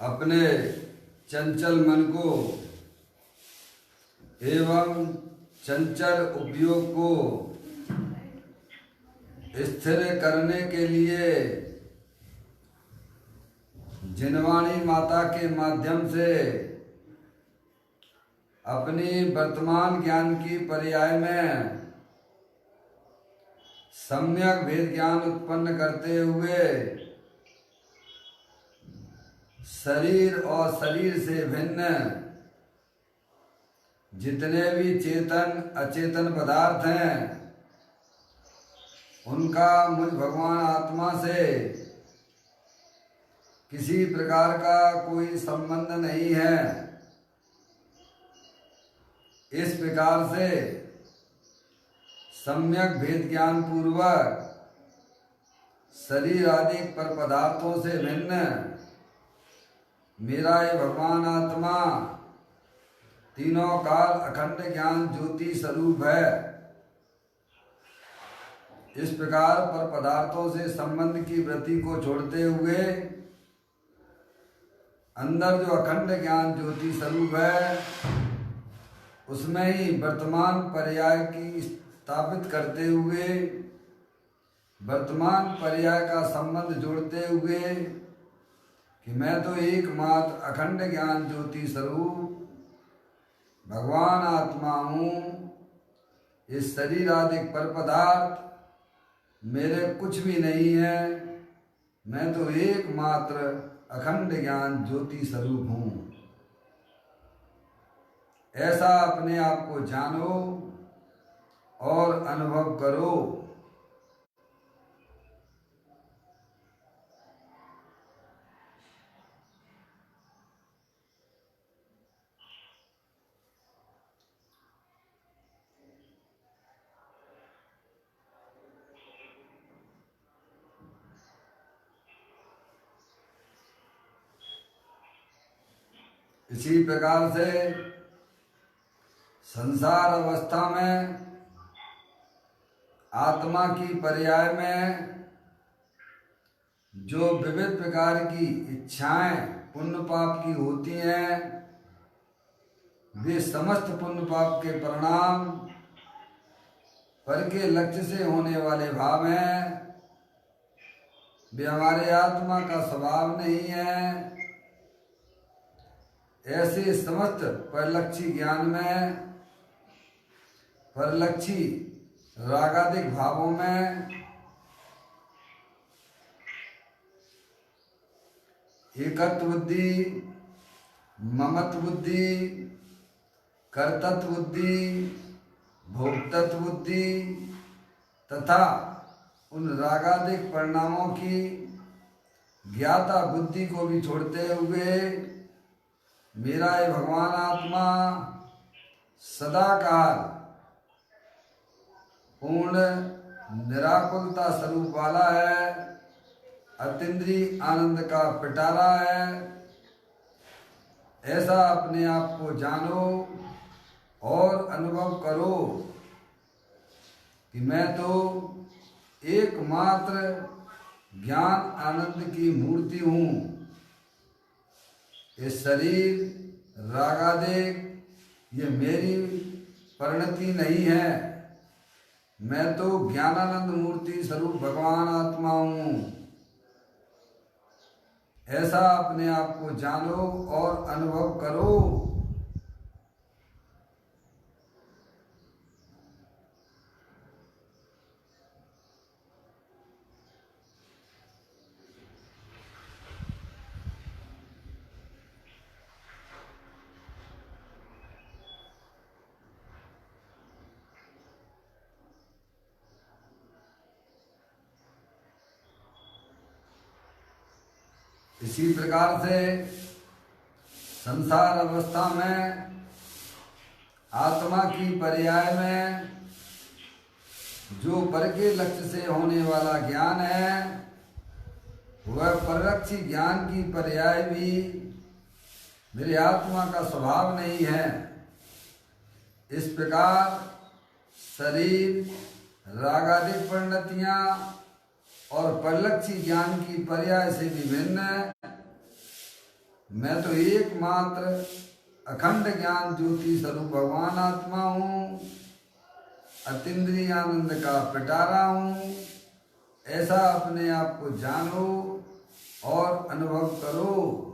अपने चंचल मन को एवं चंचल उपयोग को स्थिर करने के लिए जिनवाणी माता के माध्यम से अपनी वर्तमान ज्ञान की पर्याय में सम्यक भेद ज्ञान उत्पन्न करते हुए शरीर और शरीर से भिन्न जितने भी चेतन अचेतन पदार्थ हैं उनका मुझ भगवान आत्मा से किसी प्रकार का कोई संबंध नहीं है। इस प्रकार से सम्यक भेद ज्ञान पूर्वक शरीर आदि पर पदार्थों से भिन्न मेरा ये भगवान आत्मा तीनों काल अखंड ज्ञान ज्योति स्वरूप है। इस प्रकार पर पदार्थों से संबंध की वृत्ति को छोड़ते हुए अंदर जो अखंड ज्ञान ज्योति स्वरूप है उसमें ही वर्तमान पर्याय की स्थापित करते हुए वर्तमान पर्याय का संबंध जोड़ते हुए कि मैं तो एकमात्र अखंड ज्ञान ज्योति स्वरूप भगवान आत्मा हूँ। इस शरीर आदि पर पदार्थ मेरे कुछ भी नहीं है। मैं तो एकमात्र अखंड ज्ञान ज्योति स्वरूप हूँ। ऐसा अपने आप को जानो और अनुभव करो। इसी प्रकार से संसार अवस्था में आत्मा की पर्याय में जो विविध प्रकार की इच्छाएं पुण्य पाप की होती हैं वे समस्त पुण्य पाप के परिणाम पर के लक्ष्य से होने वाले भाव हैं। वे हमारे आत्मा का स्वभाव नहीं है। ऐसे समस्त परिलक्षी ज्ञान में परिलक्षी रागादिक भावों में एकत्व बुद्धि, ममत्व बुद्धि, कर्तृत्व बुद्धि, भोक्तृत्व बुद्धि तथा उन रागादिक परिणामों की ज्ञाता बुद्धि को भी छोड़ते हुए मेरा ये भगवान आत्मा सदाकाल पूर्ण निराकुलता स्वरूप वाला है, अतीन्द्रिय आनंद का पिटारा है। ऐसा अपने आप को जानो और अनुभव करो कि मैं तो एकमात्र ज्ञान आनंद की मूर्ति हूँ। ये शरीर रागादिक ये मेरी परिणति नहीं है। मैं तो ज्ञानानंद मूर्ति स्वरूप भगवान आत्मा हूँ। ऐसा अपने आप को जानो और अनुभव करो। इसी प्रकार से संसार अवस्था में आत्मा की पर्याय में जो पर के लक्ष्य से होने वाला ज्ञान है वह परलक्षी ज्ञान की पर्याय भी मेरी आत्मा का स्वभाव नहीं है। इस प्रकार शरीर रागादिक परिणतियाँ और परलक्षी ज्ञान की पर्याय से विभिन्न मैं तो एकमात्र अखंड ज्ञान ज्योति स्वरूप भगवान आत्मा हूँ, अतीन्द्रिय आनंद का पिटारा हूँ। ऐसा अपने आप को जानो और अनुभव करो।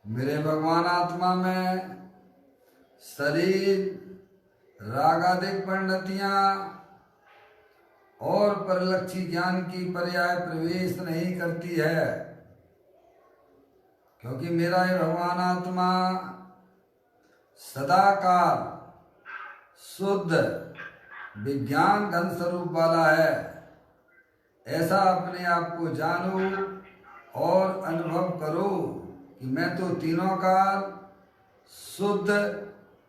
मेरे भगवान आत्मा में शरीर, रागादिक परिणतियां और परलक्षी ज्ञान की पर्याय प्रवेश नहीं करती है, क्योंकि मेरा ये भगवान आत्मा सदाकाल शुद्ध विज्ञान घन स्वरूप वाला है। ऐसा अपने आप को जानो और अनुभव करो कि मैं तो तीनों काल शुद्ध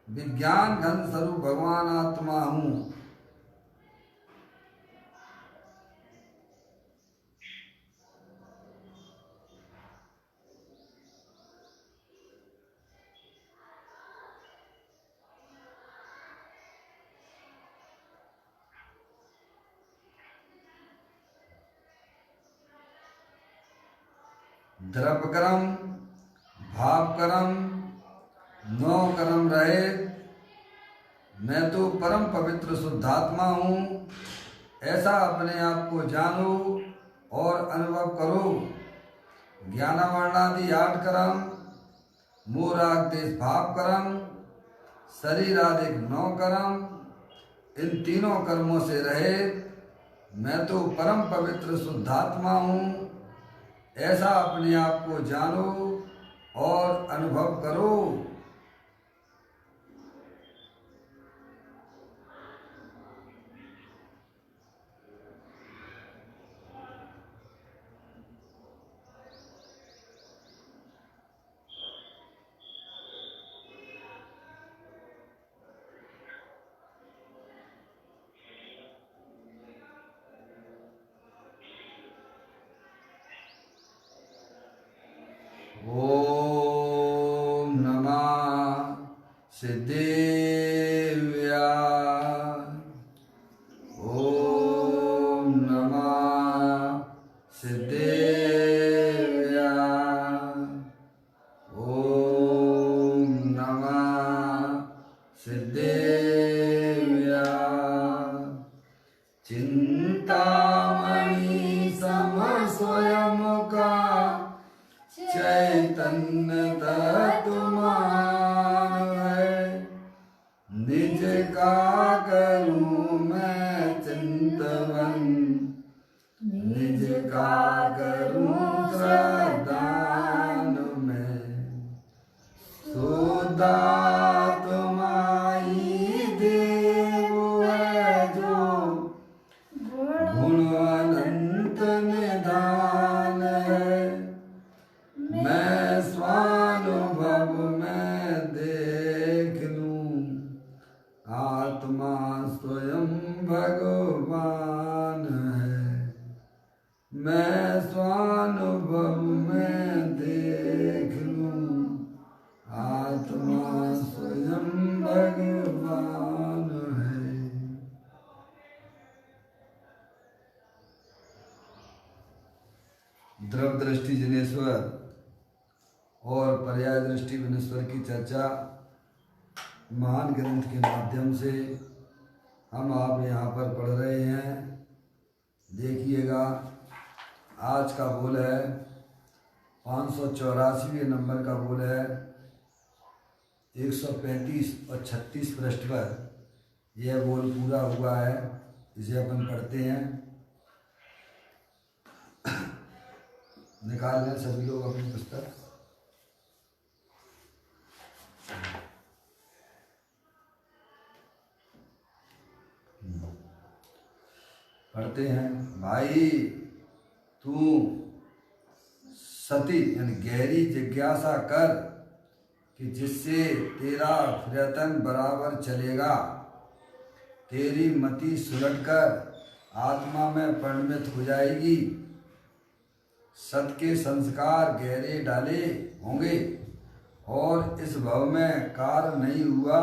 विज्ञान घन स्वरूप भगवान आत्मा हूँ। द्रव्य कर्म, भाव कर्म, नौ कर्म रहे मैं तो परम पवित्र शुद्धात्मा हूँ। ऐसा अपने आप को जानो और अनुभव करो। ज्ञानावर्णादि 8 कर्म, मोह राग देश भाव कर्म, शरीर आदि 9 कर्म, इन तीनों कर्मों से रहे मैं तो परम पवित्र शुद्धात्मा हूँ। ऐसा अपने आप को जानो और अनुभव करो। ओम नमः सिद्धेव्या। ओम नमः सिद्धेव्या। ओम नमः सिद्धेव्या। चिंतामणि सम स्वयं का चैतन्य तत्वमान है। निज का करूं मैं चिंतवन, निज का करूं श्रद्धान में। शुद्धात्माई देव है जो गुण अनंत निधान है। मैं स्वानुभव में देख लूं आत्मा स्वयं भगवान है। मैं स्वानुभव में देख लूं आत्मा स्वयं भगवान है। द्रव दृष्टि जिनेश्वर और पर्याय दृष्टि विनेश्वर की चर्चा महान ग्रंथ के माध्यम से हम आप यहाँ पर पढ़ रहे हैं। देखिएगा, आज का बोल है 584वें नंबर का बोल है। 135 और 36 पृष्ठ पर यह बोल पूरा हुआ है। इसे अपन पढ़ते हैं। निकाल लें सभी लोग अपनी पुस्तक। पढ़ते हैं। भाई तू सती यानी गहरी जिज्ञासा कर कि जिससे तेरा प्रयत्न बराबर चलेगा। तेरी मति सुलट कर आत्मा में परिणमित हो जाएगी। सत के संस्कार गहरे डाले होंगे और इस भव में कार्य नहीं हुआ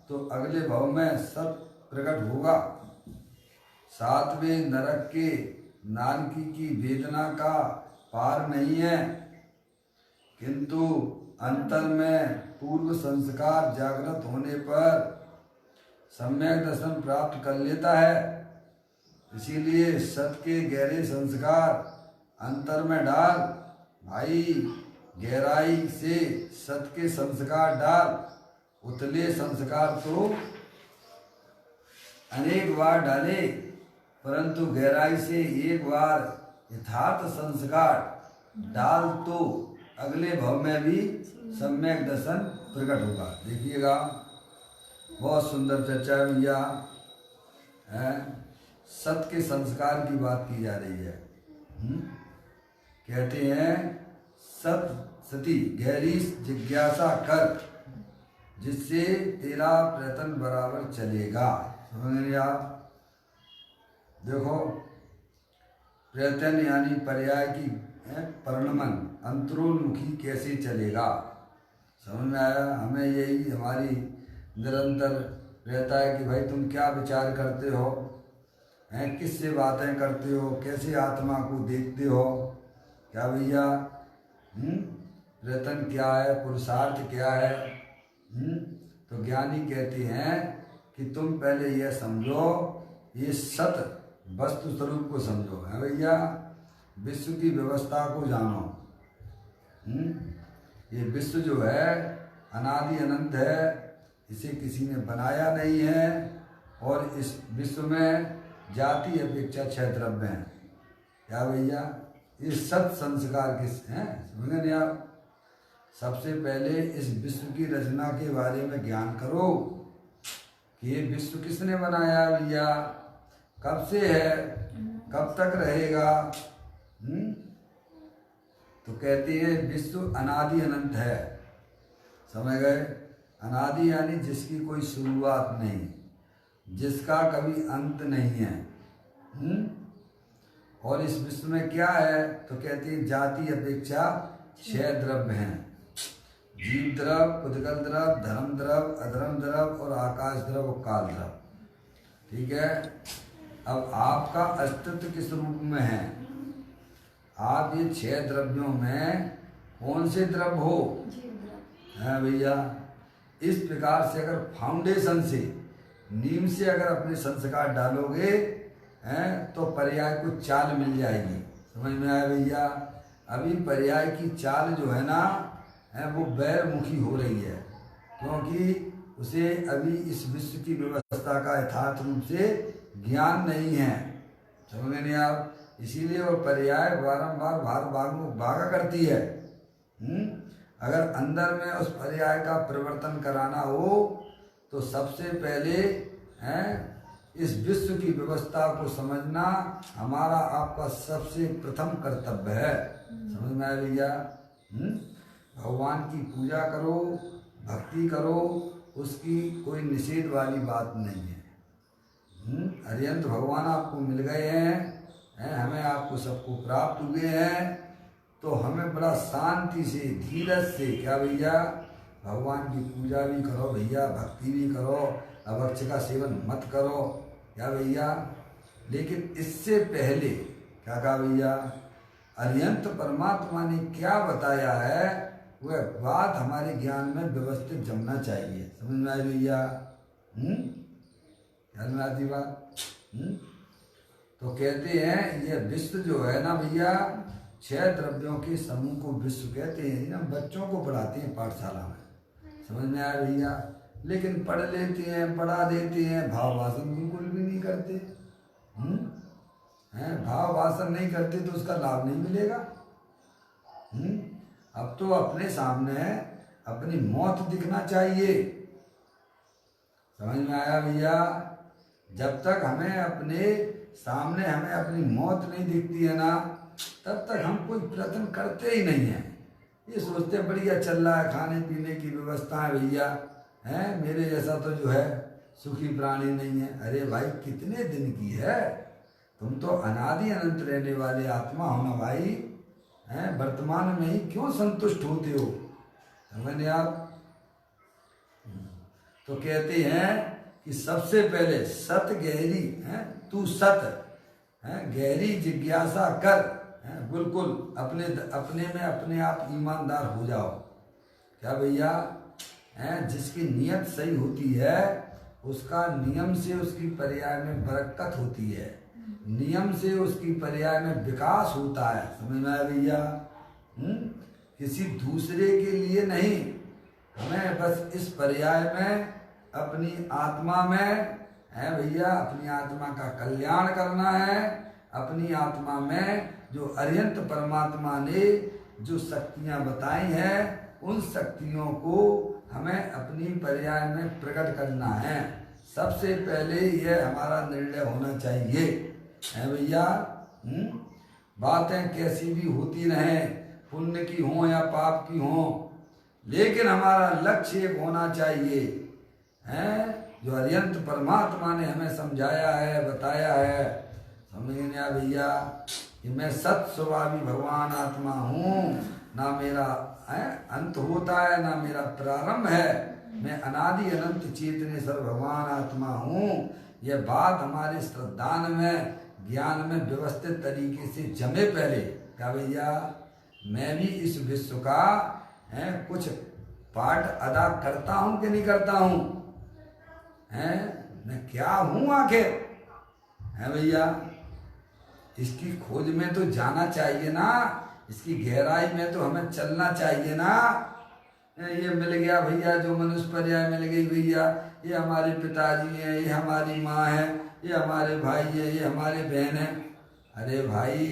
तो अगले भव में सत प्रकट होगा। सातवें नरक के नारकी की वेदना का पार नहीं है, किंतु अंतर में पूर्व संस्कार जागृत होने पर सम्यक दर्शन प्राप्त कर लेता है। इसीलिए सत के गहरे संस्कार अंतर में डाल भाई, गहराई से सत के संस्कार डाल। उतले संस्कार तो अनेक बार डाले, परंतु गहराई से एक बार यथार्थ संस्कार डाल तो अगले भव में भी सम्यक दर्शन प्रकट होगा। देखिएगा, बहुत सुंदर चर्चा भैया है। सत के संस्कार की बात की जा रही है। कहते हैं सत सती गहरी जिज्ञासा कर, जिससे तेरा प्रयत्न बराबर चलेगा। समझ रहे आप? देखो, प्रयत्न यानी पर्याय की परिणमन अंतरोन्मुखी कैसे चलेगा। समझ में आया? हमें यही हमारी निरंतर रहता है कि भाई तुम क्या विचार करते हो, हैं किससे बातें करते हो, कैसे आत्मा को देखते हो, क्या भैया प्रयत्न क्या है, पुरुषार्थ क्या है। तो ज्ञानी कहते हैं कि तुम पहले यह समझो, ये सत वस्तु स्वरूप को समझो, है भैया, विश्व की व्यवस्था को जानो। ये विश्व जो है अनादि अनंत है, इसे किसी ने बनाया नहीं है और इस विश्व में जाति अपेक्षा 6 द्रव्य हैं। क्या भैया, ये सत संस्कार किस हैं, समझे नहीं आप? सबसे पहले इस विश्व की रचना के बारे में ज्ञान करो कि ये विश्व किसने बनाया भैया, कब से है, कब तक रहेगा। तो कहते हैं विश्व अनादि अनंत है। समझ गए? अनादि यानी जिसकी कोई शुरुआत नहीं, जिसका कभी अंत नहीं है। और इस विश्व में क्या है, तो कहते हैं जाति अपेक्षा 6 द्रव्य हैं। जीव द्रव, पुद्गल द्रव, धर्म द्रव, अधर्म द्रव और आकाश द्रव और काल द्रव। ठीक है? अब आपका अस्तित्व किस रूप में है? आप ये 6 द्रव्यों में कौन से द्रव्य हो? है भैया। इस प्रकार से अगर फाउंडेशन से, नीम से अगर अपने संस्कार डालोगे हैं तो पर्याय को चाल मिल जाएगी। समझ में आया भैया? अभी पर्याय की चाल जो है ना, है वो बैरमुखी हो रही है, क्योंकि उसे अभी इस विश्व की व्यवस्था का यथार्थ रूप से ज्ञान नहीं है। समझ में नहीं आप? इसीलिए वो पर्याय बारंबार भागा करती है। अगर अंदर में उस पर्याय का परिवर्तन कराना हो तो सबसे पहले इस विश्व की व्यवस्था को समझना हमारा आपका सबसे प्रथम कर्तव्य है। समझ में आया भैया? भगवान की पूजा करो, भक्ति करो, उसकी कोई निषेध वाली बात नहीं है। अरिहंत भगवान आपको मिल गए हैं, हमें आपको सबको प्राप्त हुए हैं, तो हमें बड़ा शांति से, धीरज से, क्या भैया, भगवान की पूजा भी करो भैया, भक्ति भी करो, अभक्ष का सेवन मत करो, क्या भैया। लेकिन इससे पहले क्या कहा भैया, अरिहंत परमात्मा ने क्या बताया है वह बात हमारे ज्ञान में व्यवस्थित जमना चाहिए। समझ में आए भैया? ख्याल में आती बात? तो कहते हैं ये विश्व जो है ना भैया, 6 द्रव्यों के समूह को विश्व कहते हैं। ना बच्चों को पढ़ाते हैं पाठशाला में, समझ में आया भैया। लेकिन पढ़ लेते हैं, पढ़ा देते हैं, भाव वासन बिल्कुल भी नहीं करते हैं। भाव वासन नहीं करते तो उसका लाभ नहीं मिलेगा। अब तो अपने सामने अपनी मौत दिखना चाहिए। समझ में आया भैया? जब तक हमें अपने सामने हमें अपनी मौत नहीं दिखती है ना, तब तक हम कोई प्रयत्न करते ही नहीं हैं। ये सोचते बढ़िया चल रहा है, खाने पीने की व्यवस्था है भैया, हैं, मेरे जैसा तो जो है सुखी प्राणी नहीं है। अरे भाई कितने दिन की है, तुम तो अनादि अनंत रहने वाले आत्मा हो ना भाई, हैं? वर्तमान में ही क्यों संतुष्ट होते हो? समझे आप? तो कहते हैं कि सबसे पहले सत गहरी है, तू सत है गहरी जिज्ञासा कर, है? बिल्कुल अपने अपने में अपने आप ईमानदार हो जाओ। क्या भैया? हैं? जिसकी नियत सही होती है उसका नियम से उसकी पर्याय में बरकत होती है, नियम से उसकी पर्याय में विकास होता है। समझ में आया भैया? किसी दूसरे के लिए नहीं, हमें बस इस पर्याय में अपनी आत्मा में है भैया, अपनी आत्मा का कल्याण करना है। अपनी आत्मा में जो अरिहंत परमात्मा ने जो शक्तियां बताई हैं उन शक्तियों को हमें अपनी पर्याय में प्रकट करना है। सबसे पहले यह हमारा निर्णय होना चाहिए, है भैया। बातें कैसी भी होती रहें, पुण्य की हो या पाप की हो, लेकिन हमारा लक्ष्य एक होना चाहिए, है जो अरिहंत परमात्मा ने हमें समझाया है, बताया है। समझ नहीं आया भैया कि मैं सत स्वभावी भगवान आत्मा हूँ, ना मेरा अंत होता है ना मेरा प्रारंभ है, मैं अनादि अनंत चेतनेश्वर भगवान आत्मा हूँ। यह बात हमारे श्रद्धान में ज्ञान में व्यवस्थित तरीके से जमे पहले। क्या भैया? मैं भी इस विश्व का कुछ पार्ट अदा करता हूँ कि नहीं करता हूँ? मैं क्या हूँ आखिर? है भैया? इसकी खोज में तो जाना चाहिए ना, इसकी गहराई में तो हमें चलना चाहिए ना। ये मिल गया भैया, जो मनुष्य पर्याय मिल गई भैया, ये हमारे पिताजी हैं, ये हमारी माँ है, ये हमारे भाई है, ये हमारे बहन है। अरे भाई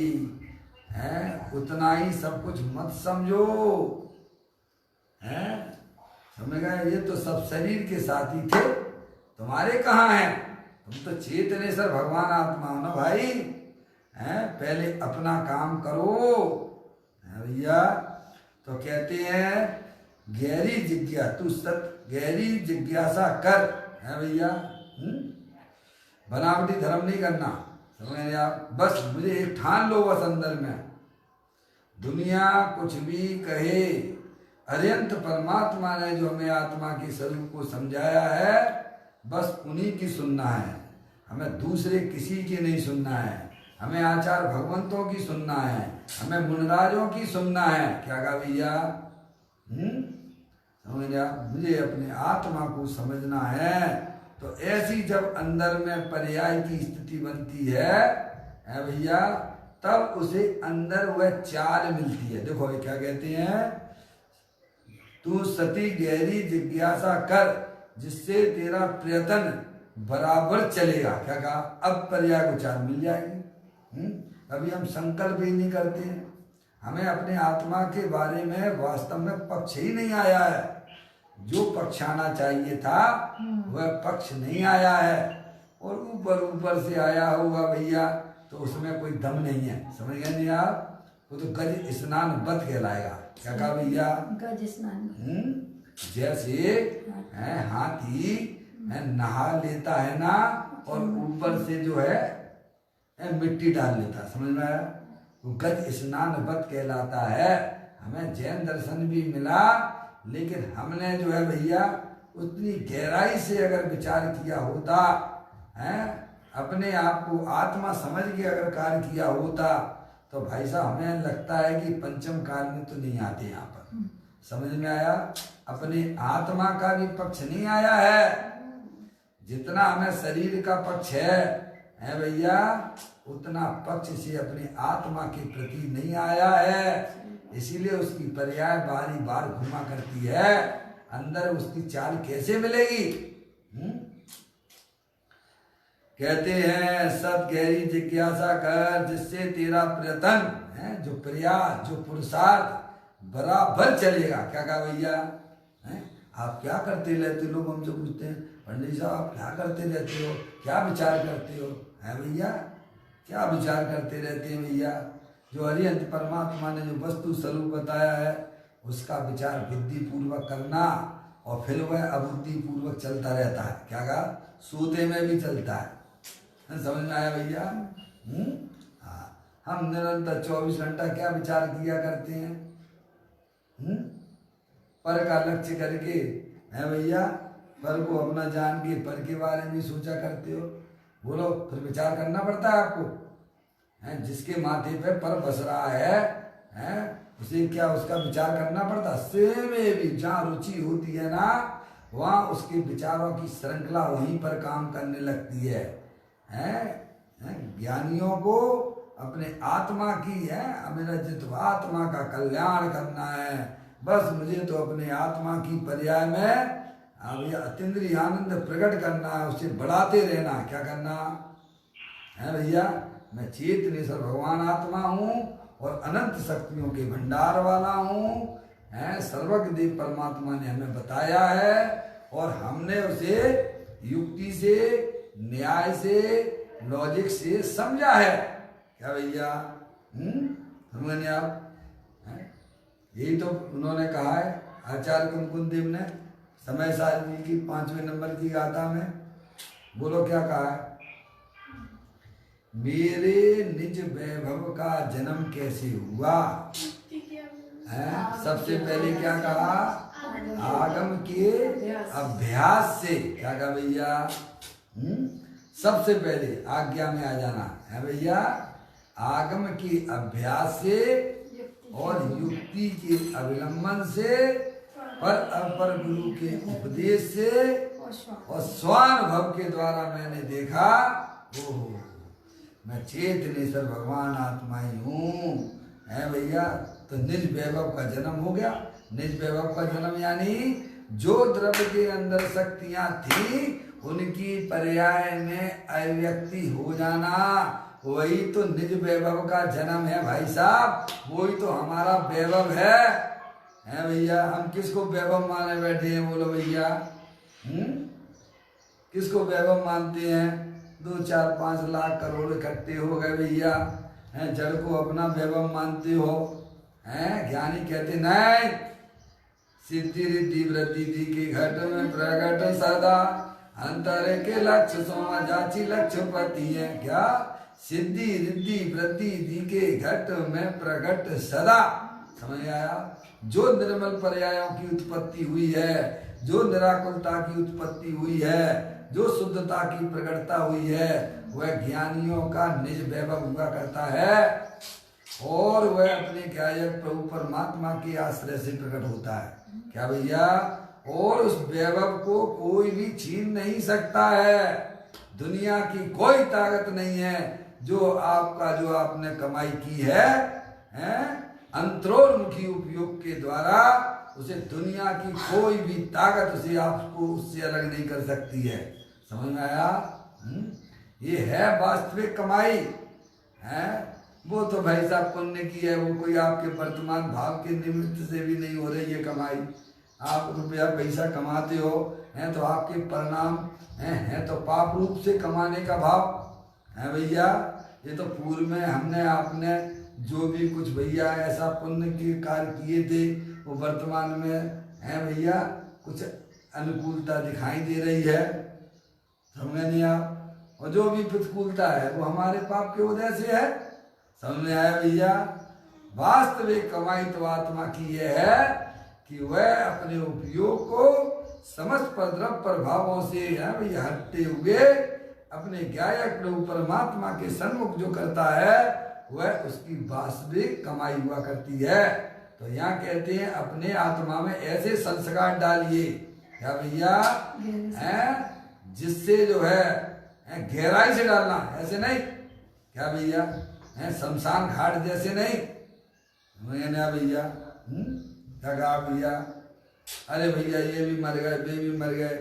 हैं, उतना ही सब कुछ मत समझो, हैं? समझ गए? ये तो सब शरीर के साथी थे, तुम्हारे कहाँ हैं? तुम तो चेतनेश्वर भगवान आत्मा हो ना भाई, हैं? पहले अपना काम करो, है भैया। तो कहते हैं गहरी जिज्ञासा, तू सत गहरी जिज्ञासा कर, है भैया। बनावटी धर्म नहीं करना, समझ रहे आप? बस मुझे एक ठान लो बस अंदर में, दुनिया कुछ भी कहे, अरिहंत परमात्मा ने जो हमें आत्मा के स्वरूप को समझाया है बस उन्हीं की सुनना है, हमें दूसरे किसी की नहीं सुनना है। हमें आचार्य भगवंतों की सुनना है, हमें मुनिराजों की सुनना है। क्या कहा भैया? समझा? मुझे अपने आत्मा को समझना है। तो ऐसी जब अंदर में पर्याय की स्थिति बनती है भैया, तब उसे अंदर वह चाल मिलती है। देखो ये क्या कहते हैं, तू सती गहरी जिज्ञासा कर जिससे तेरा प्रयत्न बराबर चलेगा। क्या कहा? अब पर्याय को चाल मिल जाएगी। अभी हम संकल्प ही नहीं करते, हमें अपने आत्मा के बारे में वास्तव में पक्ष ही नहीं आया है। जो पक्ष आना चाहिए था वह पक्ष नहीं आया है, और ऊपर ऊपर से आया होगा भैया, तो उसमें कोई दम नहीं है। समझ गए नहीं आप? वो तो गज स्नान बत कहलाएगा। क्या कहा भैया? गज स्नान। जैसे हाथी नहा लेता है ना, और ऊपर से जो है मिट्टी डाल लेता, समझ में आया? वो गज स्नान बत कहलाता है। हमें जैन दर्शन भी मिला, लेकिन हमने जो है भैया उतनी गहराई से अगर विचार किया होता, है अपने आप को आत्मा समझ के अगर कार्य किया होता, तो भाई साहब हमें लगता है कि पंचम काल में तो नहीं आते यहाँ पर। समझ में आया? अपने आत्मा का भी पक्ष नहीं आया है, जितना हमें शरीर का पक्ष है भैया, उतना पक्ष से अपने आत्मा के प्रति नहीं आया है। इसीलिए उसकी पर्याय बारी बार घुमा करती है, अंदर उसकी चाल कैसे मिलेगी? कहते हैं सत गहरी जिज्ञासा कर जिससे तेरा प्रयत्न है, जो प्रयास जो पुरुषार्थ बराबर चलेगा। क्या कहा भैया? आप क्या करते रहते? लोग हमसे पूछते हैं, पंडित साहब आप क्या करते रहते हो, क्या विचार करते हो? है भैया, क्या विचार करते रहते हैं भैया? जो अरिहंत परमात्मा ने जो वस्तु स्वरूप बताया है उसका विचार बुद्धि पूर्वक करना, और फिर वह अबुद्धि पूर्वक चलता रहता है। क्या कहा? सोते में भी चलता है। समझ में आया भैया? हाँ, हम निरंतर 24 घंटा क्या विचार किया करते हैं? पर का लक्ष्य करके है भैया, पर को अपना जान के पर के बारे में सोचा करते हो। बोलो, फिर विचार करना पड़ता है आपको, है जिसके माथे पे पर बस रहा है उसे क्या उसका विचार करना पड़ता? से में भी जहाँ रुचि होती है ना, वहाँ उसके विचारों की श्रृंखला वहीं पर काम करने लगती है। ज्ञानियों को अपने आत्मा की मेरा जित आत्मा का कल्याण करना है, बस मुझे तो अपने आत्मा की पर्याय में अतीन्द्रिय आनंद प्रकट करना है, उसे बढ़ाते रहना। क्या करना है भैया? मैं चेतनेश्वर भगवान आत्मा हूँ और अनंत शक्तियों के भंडार वाला हूँ। सर्वज्ञ देव परमात्मा ने हमें बताया है और हमने उसे युक्ति से, न्याय से, लॉजिक से समझा है। क्या भैया? समझे आप? यही तो उन्होंने कहा है आचार्य कुमकुंद देव ने समय सारणी की 5वें नंबर की गाथा में। बोलो क्या कहा है? मेरे निज वैभव का जन्म कैसे हुआ? सबसे पहले क्या कहा? आगम के अभ्यास से। क्या कहा भैया? सबसे पहले आज्ञा में आ जाना है भैया, आगम के अभ्यास से और युक्ति के अवलंबन से, पर अपर गुरु के उपदेश से और स्वानुभव के द्वारा मैंने देखा, ओहो मैं चेतनेश्वर भगवान आत्मा ही हूँ, है भैया। तो निज वैभव का जन्म हो गया। निज वैभव का जन्म यानी जो द्रव्य के अंदर शक्तियां थी उनकी पर्याय में अव्यक्ति हो जाना, वही तो निज वैभव का जन्म है भाई साहब। वही तो हमारा वैभव है भैया। हम किसको वैभव माने बैठे हैं? बोलो भैया, किसको वैभव मानते हैं? 2, 4, 5 लाख करोड़ इकट्ठे हो गए भैया, जड़ को अपना वैभव मानते हो। ज्ञानी कहते नहीं, सिद्धि रिद्धि वृद्धि दी के घट में प्रकट सदा, अंतर के लक्ष्य सोमा जाची लक्ष्य पति है। क्या? सिद्धि रिद्धि वृद्धि दी के घट में प्रकट सदा। समझ आया? जो निर्मल पर्यायों की उत्पत्ति हुई है, जो निराकुलता की उत्पत्ति हुई है, जो शुद्धता की प्रकटता हुई है, वह ज्ञानियों का निज वैभव हुआ करता है और वह अपने गायक प्रभु परमात्मा के आश्रय से प्रकट होता है। क्या भैया? और उस वैभव को कोई भी छीन नहीं सकता है। दुनिया की कोई ताकत नहीं है जो आपने कमाई की है, अंतरोन्मुखी उपयोग के द्वारा, उसे दुनिया की कोई भी ताकत उसे आपको उससे अलग नहीं कर सकती है। समझ में आया? ये है वास्तविक कमाई है। वो तो भाई साहब पुण्य की है, वो कोई आपके वर्तमान भाव के निमित्त से भी नहीं हो रही है कमाई। आप रुपया पैसा कमाते हो तो आपके परिणाम है तो पाप रूप से कमाने का भाव है भैया। ये तो पूर्व में हमने आपने जो भी कुछ भैया ऐसा पुण्य के कार्य किए थे, वो वर्तमान में है भैया कुछ अनुकूलता दिखाई दे रही है। समझ नहीं आप? और जो भी प्रतिकूलता है वो हमारे पाप के वजह से है। समझ में आया भैया? वास्तविक कमाई तो आत्मा की यह है कि वह अपने उपयोग को समस्त द्रव्य प्रभावों से भैया हटते हुए अपने गायक प्रभु परमात्मा के सन्मुख जो करता है वह उसकी वास्तविक कमाई हुआ करती है। तो यहाँ कहते हैं अपने आत्मा में ऐसे संस्कार डालिए। क्या भैया? जिससे जो है गहराई से डालना, ऐसे नहीं। क्या भैया? शमशान घाट जैसे नहीं। भैया क्या कहा भैया? अरे भैया ये भी मर गए, वे भी मर गए,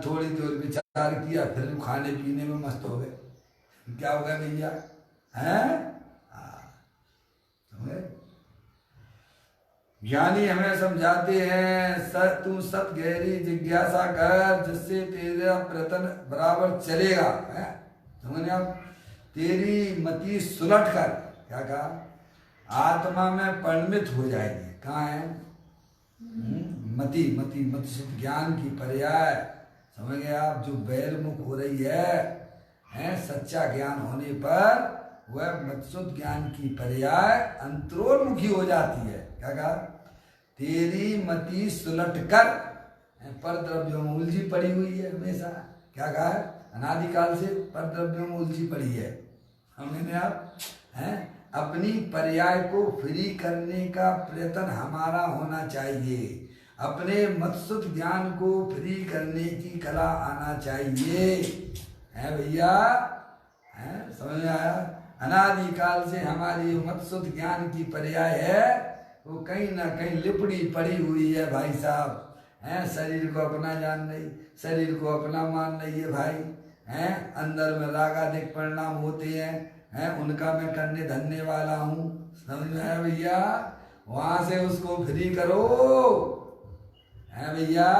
थोड़ी देर विचार किया फिर खाने पीने में मस्त हो गए। क्या हो गया भैया? ज्ञानी हमें समझाते हैं तू सत गहरी जिज्ञासा कर जिससे तेरा प्रयत्न बराबर चलेगा। समझे आप? तेरी मति सुलट कर, क्या कहा, आत्मा में परिणित हो जाएगी। कहाँ है? मति मति मति शुद्ध ज्ञान की पर्याय। समझ गए आप? जो बैरमुख हो रही है, सच्चा ज्ञान होने पर वह मत्सुत ज्ञान की पर्याय अंतरोन्मुखी हो जाती है। क्या कहा? तेरी मति सुलट कर, पर द्रव्यों में उलझी पड़ी हुई है हमेशा। क्या कहा है? अनादिकाल से पर द्रव्यों में उलझी पड़ी है। हमने आप हैं अपनी पर्याय को फ्री करने का प्रयत्न हमारा होना चाहिए। अपने मत्सुत ज्ञान को फ्री करने की कला आना चाहिए। है भैया? है? समझ में आया? अनादिकाल से हमारी मत्सुत ज्ञान की पर्याय है वो कहीं ना कहीं लिपड़ी पड़ी हुई है भाई साहब। हैं? शरीर को अपना जान नहीं, शरीर को अपना मान नहीं है भाई। हैं? अंदर में रागादिक परिणाम होते हैं, उनका मैं करने धरने वाला हूँ। समझ में आया भैया? वहां से उसको फ्री करो। है भैया?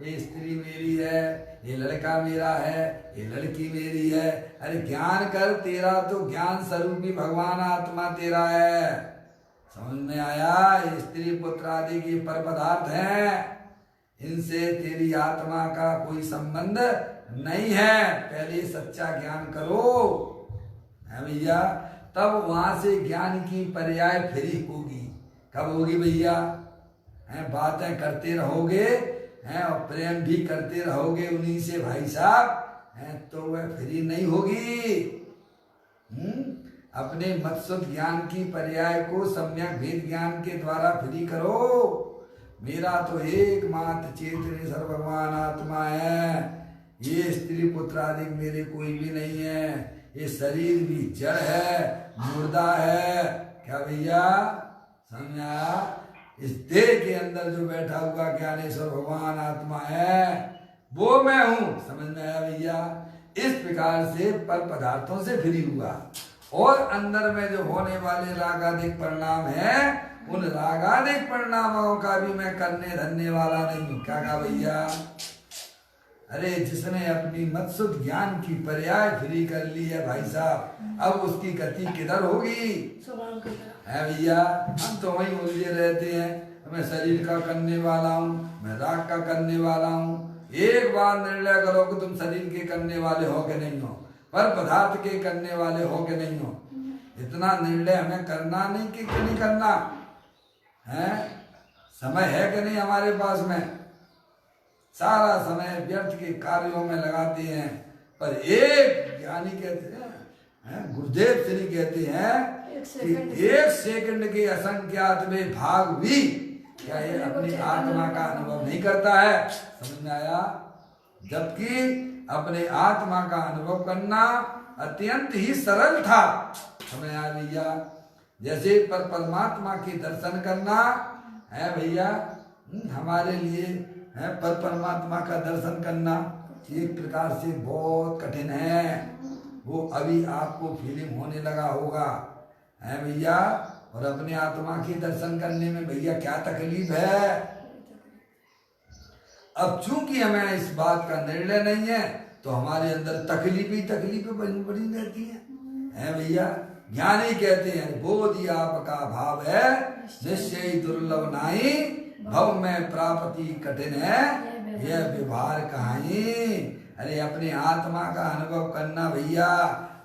ये स्त्री मेरी है, ये लड़का मेरा है, ये लड़की मेरी है। अरे ज्ञान कर, तेरा तो ज्ञान स्वरूपी भगवान आत्मा तेरा है। समझ में आया? ये स्त्री पुत्र आदि की पर पदार्थ हैं, इनसे तेरी आत्मा का कोई संबंध नहीं है। पहले सच्चा ज्ञान करो, है भैया? तब वहां से ज्ञान की पर्याय फ्री होगी। कब होगी भैया? हैं? बातें करते रहोगे, हैं, और प्रेम भी करते रहोगे उन्हीं से भाई साहब, हैं, तो वह फ्री नहीं होगी। अपने मत्सुत ज्ञान की पर्याय को सम्यक भेद ज्ञान के द्वारा फ्री करो। मेरा तो एकमात्र चेतन सर्व भगवान आत्मा है। ये स्त्री पुत्र आदि मेरे कोई भी नहीं है। ये शरीर भी जड़ है, मुर्दा है। क्या भैया? समझा? इस देह के अंदर जो बैठा हुआ ज्ञानेश्वर भगवान आत्मा है वो मैं हूं। समझ में आया भैया? इस प्रकार से पर पदार्थों से फ्री हुआ और अंदर में जो होने वाले रागादिक परिणाम है उन रागादिक परिणामों का भी मैं करने धरने वाला नहीं हूं। क्या कहा भैया? अरे जिसने अपनी मत्सुत ज्ञान की पर्याय फ्री कर ली है भाई साहब, अब उसकी गति किधर होगी? है भैया? हम तो वहीं उलझे रहते हैं। मैं शरीर का करने वाला हूँ, मैं राग का करने वाला हूँ। एक बार निर्णय करो कि तुम शरीर के करने वाले हो कि नहीं हो, पर पदार्थ के करने वाले हो कि नहीं हो। इतना निर्णय हमें करना नहीं कि नहीं करना है। समय है कि नहीं हमारे पास में? सारा समय व्यर्थ के कार्यों में लगाते हैं। पर एक ज्ञानी कहते हैं, गुरुदेव श्री कहते हैं कि एक सेकंड के असंख्यात में भाग भी क्या ये अपनी आत्मा का अनुभव नहीं करता है। समझ में आया? जबकि अपने आत्मा का अनुभव करना अत्यंत ही सरल था। समझ आया भैया? जैसे पर परमात्मा के दर्शन करना है भैया, हमारे लिए है पर परमात्मा का दर्शन करना एक प्रकार से बहुत कठिन है। वो अभी आपको फीलिंग होने लगा होगा, है भैया? और अपने आत्मा के दर्शन करने में भैया क्या तकलीफ है? अब चूंकि हमें इस बात का निर्णय नहीं है तो हमारे अंदर तकलीफें बनी रहती है भैया? ज्ञानी कहते हैं बोधि आपका भाव है निश्चय दुर्लभ नाही, भव में प्राप्ति कठिन है यह व्यवहार कहानी। अरे अपने आत्मा का अनुभव करना भैया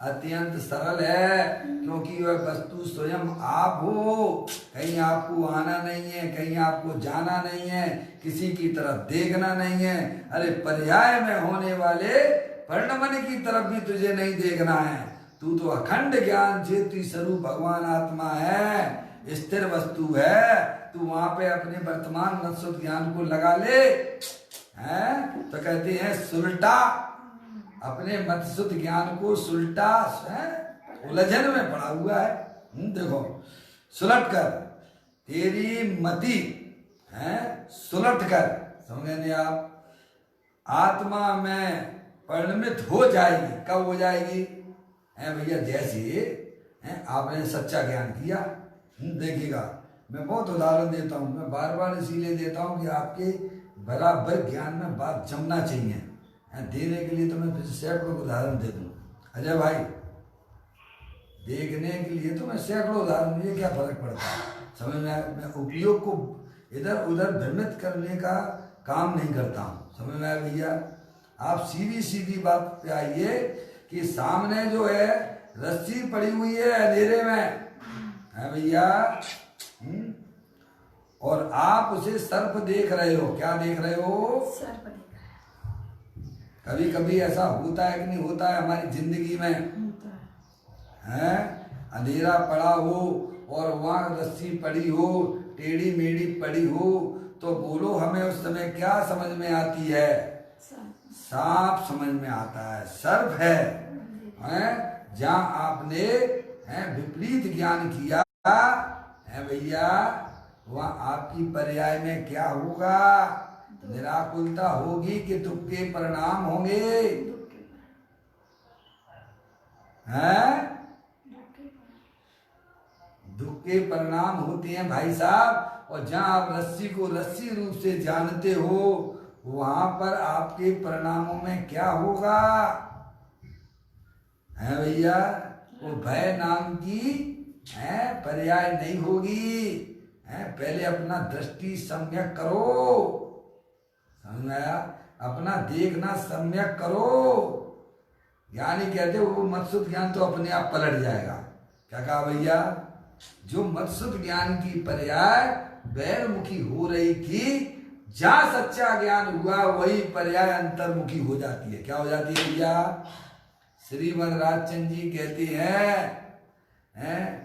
अत्यंत सरल है, क्योंकि वह वस्तु स्वयं आप हो। कहीं आपको आना नहीं है, कहीं आपको जाना नहीं है, किसी की तरफ देखना नहीं है। अरे पर्याय में होने वाले परिणमन की तरफ भी तुझे नहीं देखना है। तू तो अखंड ज्ञान चेतन स्वरूप भगवान आत्मा है, स्थिर वस्तु है। तू वहां पे अपने वर्तमान मत्सुत ज्ञान को लगा ले, हैं? तो कहते हैं सुलटा अपने मत्सुत ज्ञान को सुलटा उलझन में पड़ा हुआ है। देखो सुलट कर तेरी मति है, सुलट कर, समझे आप? आत्मा में परिणमित हो जाएगी। कब हो जाएगी? है भैया जैसे है आपने सच्चा ज्ञान किया। देखिएगा मैं बहुत उदाहरण देता हूँ, मैं बार बार इसीलिए देता हूँ कि आपके बराबर ज्ञान में बात जमना चाहिए। देने के लिए तो मैं फिर सैकड़ों उदाहरण दे दूँ अजय भाई, देखने के लिए तो मैं सैकड़ों उदाहरण, ये क्या फर्क पड़ता है? समझ में आया? मैं उपयोग को इधर उधर भ्रमित करने का काम नहीं करता हूँ। समझ में आया भैया? आप सीधी सीधी बात पे आइए कि सामने जो है रस्सी पड़ी हुई है अंधेरे में, है भैया। और आप उसे सर्प देख रहे हो। क्या देख रहे हो? सर्प देख रहे। कभी कभी ऐसा होता है कि नहीं होता है हमारी जिंदगी में, है? अंधेरा पड़ा हो और वहाँ रस्सी पड़ी हो, टेढ़ी मेढ़ी पड़ी हो, तो बोलो हमें उस समय क्या समझ में आती है? सांप समझ में आता है, सर्प है, हैं? जहाँ आपने विपरीत ज्ञान किया है भैया, वहाँ आपकी पर्याय में क्या होगा? निराकुलता होगी कि दुख के परिणाम होंगे? हैं? दुख के परिणाम होते हैं भाई साहब। और जहाँ आप रस्सी को रस्सी रूप से जानते हो, वहां पर आपके परिणामों में क्या होगा? है भैया, वो भय नाम की पर्याय नहीं होगी। पहले अपना दृष्टि सम्यक करो, समझ में आया? अपना देखना सम्यक करो। ज्ञानी कहते वो मत्सुत ज्ञान तो अपने आप पलट जाएगा। क्या कहा भैया? जो मत्सुत ज्ञान की पर्याय बैरमुखी हो रही थी, जहां सच्चा ज्ञान हुआ वही पर्याय अंतर्मुखी हो जाती है। क्या हो जाती है भैया? श्रीमद राजचंद्र जी कहते हैं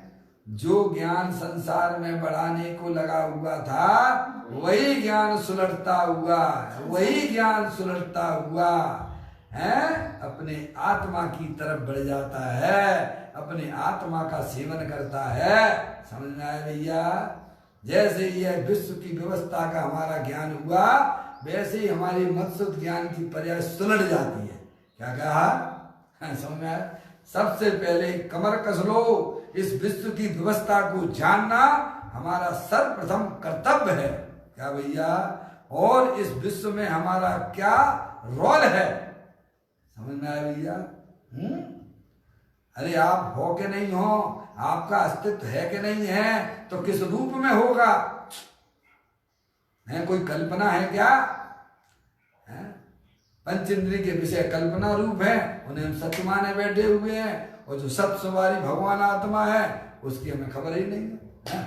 जो ज्ञान संसार में बढ़ाने को लगा हुआ था, वही ज्ञान सुलटता हुआ, वही ज्ञान सुलटता हुआ है अपने आत्मा की तरफ बढ़ जाता है, अपने आत्मा का सेवन करता है। समझ में आया भैया? जैसे यह विश्व की व्यवस्था का हमारा ज्ञान हुआ, वैसे ही हमारी मत्सुत ज्ञान की पर्याय सुलट जाती है। क्या कहा? समझ में आया? सबसे पहले कमर कस लो। इस विश्व की व्यवस्था को जानना हमारा सर्वप्रथम कर्तव्य है। क्या भैया? और इस विश्व में हमारा क्या रोल है? समझ में आया भैया? अरे आप हो के नहीं हो, आपका अस्तित्व है कि नहीं है, तो किस रूप में होगा? है कोई कल्पना है क्या? है? पंच इंद्रिय के विषय कल्पना रूप है, उन्हें हम सत्य माने बैठे हुए हैं। और जो सब सवारी भगवान आत्मा है, उसकी हमें खबर ही नहीं है।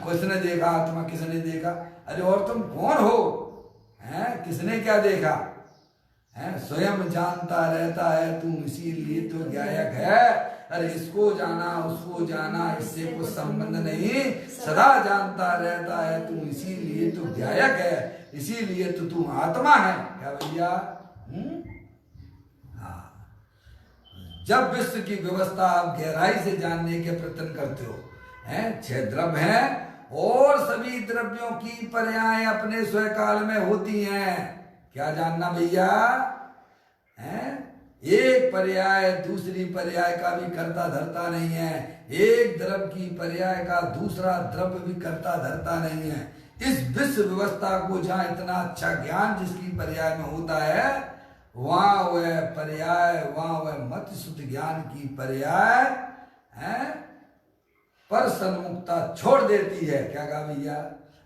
किसने देखा आत्मा? किसने देखा? अरे और तुम कौन हो? हैं? किसने क्या देखा? हैं? स्वयं जानता रहता है तू, इसीलिए तो गायक है। अरे इसको जाना उसको जाना, इससे कुछ संबंध नहीं, सदा जानता रहता है तू, इसीलिए तो गायक है, इसीलिए तो तू आत्मा है। क्या भैया? जब विश्व की व्यवस्था आप गहराई से जानने के प्रयत्न करते हो, हैं? 6 द्रव्य हैं और सभी द्रव्यों की पर्याय अपने स्वकाल में होती हैं। क्या जानना भैया? हैं? एक पर्याय दूसरी पर्याय का भी कर्ता धरता नहीं है, एक द्रव्य की पर्याय का दूसरा द्रव्य भी कर्ता धरता नहीं है। इस विश्व व्यवस्था को जहां इतना अच्छा ज्ञान जिसकी पर्याय में होता है, वहां वह पर्याय, वहां वह मत शुद्ध ज्ञान की पर्याय पर सन्मुखता छोड़ देती है। क्या कहा भैया?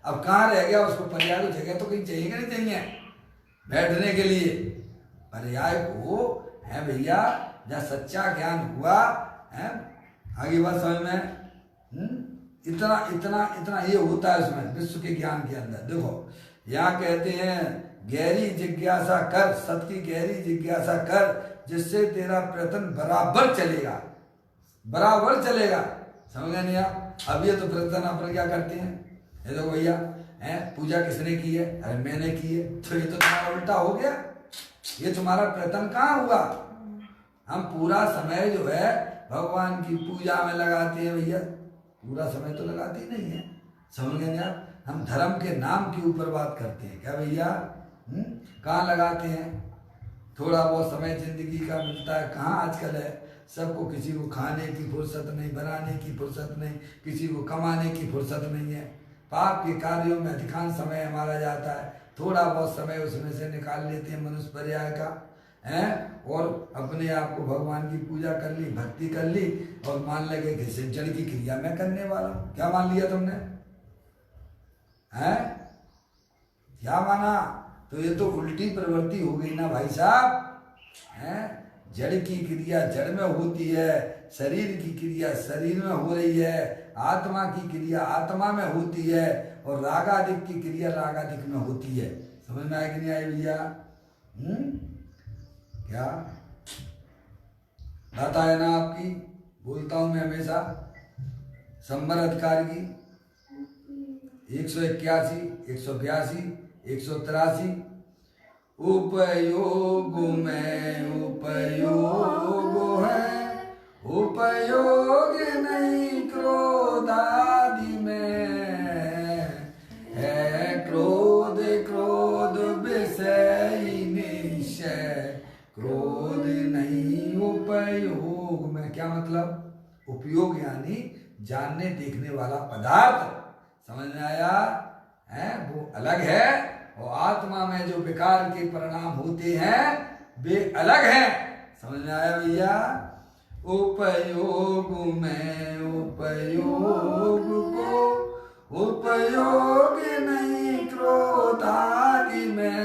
अब कहाँ रह गया उसको पर्याय? तो जगह तो कहीं चाहिए नहीं चाहिए बैठने के लिए। पर्याय को है भैया, जहाँ सच्चा ज्ञान हुआ है, आगे बात समझ में? इतना इतना इतना ये होता है उसमें विश्व के ज्ञान के अंदर। देखो यहाँ कहते हैं गहरी जिज्ञासा कर, सत्य की गहरी जिज्ञासा कर, जिससे तेरा प्रयत्न बराबर चलेगा, बराबर चलेगा। समझ गए नहीं आप? अब ये तो प्रयत्न अपन क्या करते हैं, ये देखो भैया पूजा किसने की है? अरे मैंने की है। तो ये तो तुम्हारा उल्टा हो गया, ये तुम्हारा प्रयत्न कहाँ हुआ? हम पूरा समय जो है भगवान की पूजा में लगाते हैं भैया, पूरा समय तो लगाते ही नहीं है। समझ गए आप? हम धर्म के नाम के ऊपर बात करते हैं। क्या भैया? कहाँ लगाते हैं? थोड़ा बहुत समय जिंदगी का मिलता है, कहाँ आजकल है? सबको, किसी को खाने की फुर्सत नहीं, बनाने की फुर्सत नहीं, किसी को कमाने की फुर्सत नहीं है। पाप के कार्यों में अधिकांश समय हमारा जाता है, थोड़ा बहुत समय उसमें से निकाल लेते हैं मनुष्य पर्याय का, हैं? और अपने आप को भगवान की पूजा कर ली, भक्ति कर ली, और मान लगे कि सिंचन की क्रिया मैं करने वाला हूँ। क्या मान लिया तुमने? हैं? क्या माना? तो ये तो उल्टी प्रवृत्ति हो गई ना भाई साहब। हैं? जड़ की क्रिया जड़ में होती है, शरीर की क्रिया शरीर में हो रही है, आत्मा की क्रिया आत्मा में होती है, और रागादिक की क्रिया रागादिक में होती है। समझ में आया कि नहीं आया भैया? क्या बात है ना आपकी? बोलता हूं मैं हमेशा। संबर अधिकार की 181, 182, 183। उपयोग में उपयोग है, उपयोग नहीं क्रोध आदि में है। क्रोध क्रोध विषय निश्चय, क्रोध नहीं उपयोग में। क्या मतलब? उपयोग यानी जानने देखने वाला पदार्थ, समझ में आया है? वो अलग है, और आत्मा में जो विकार के परिणाम होते हैं वे अलग हैं। समझ में आया भैया? उपयोग में उपयोग को उपयोग नहीं क्रोध आदि में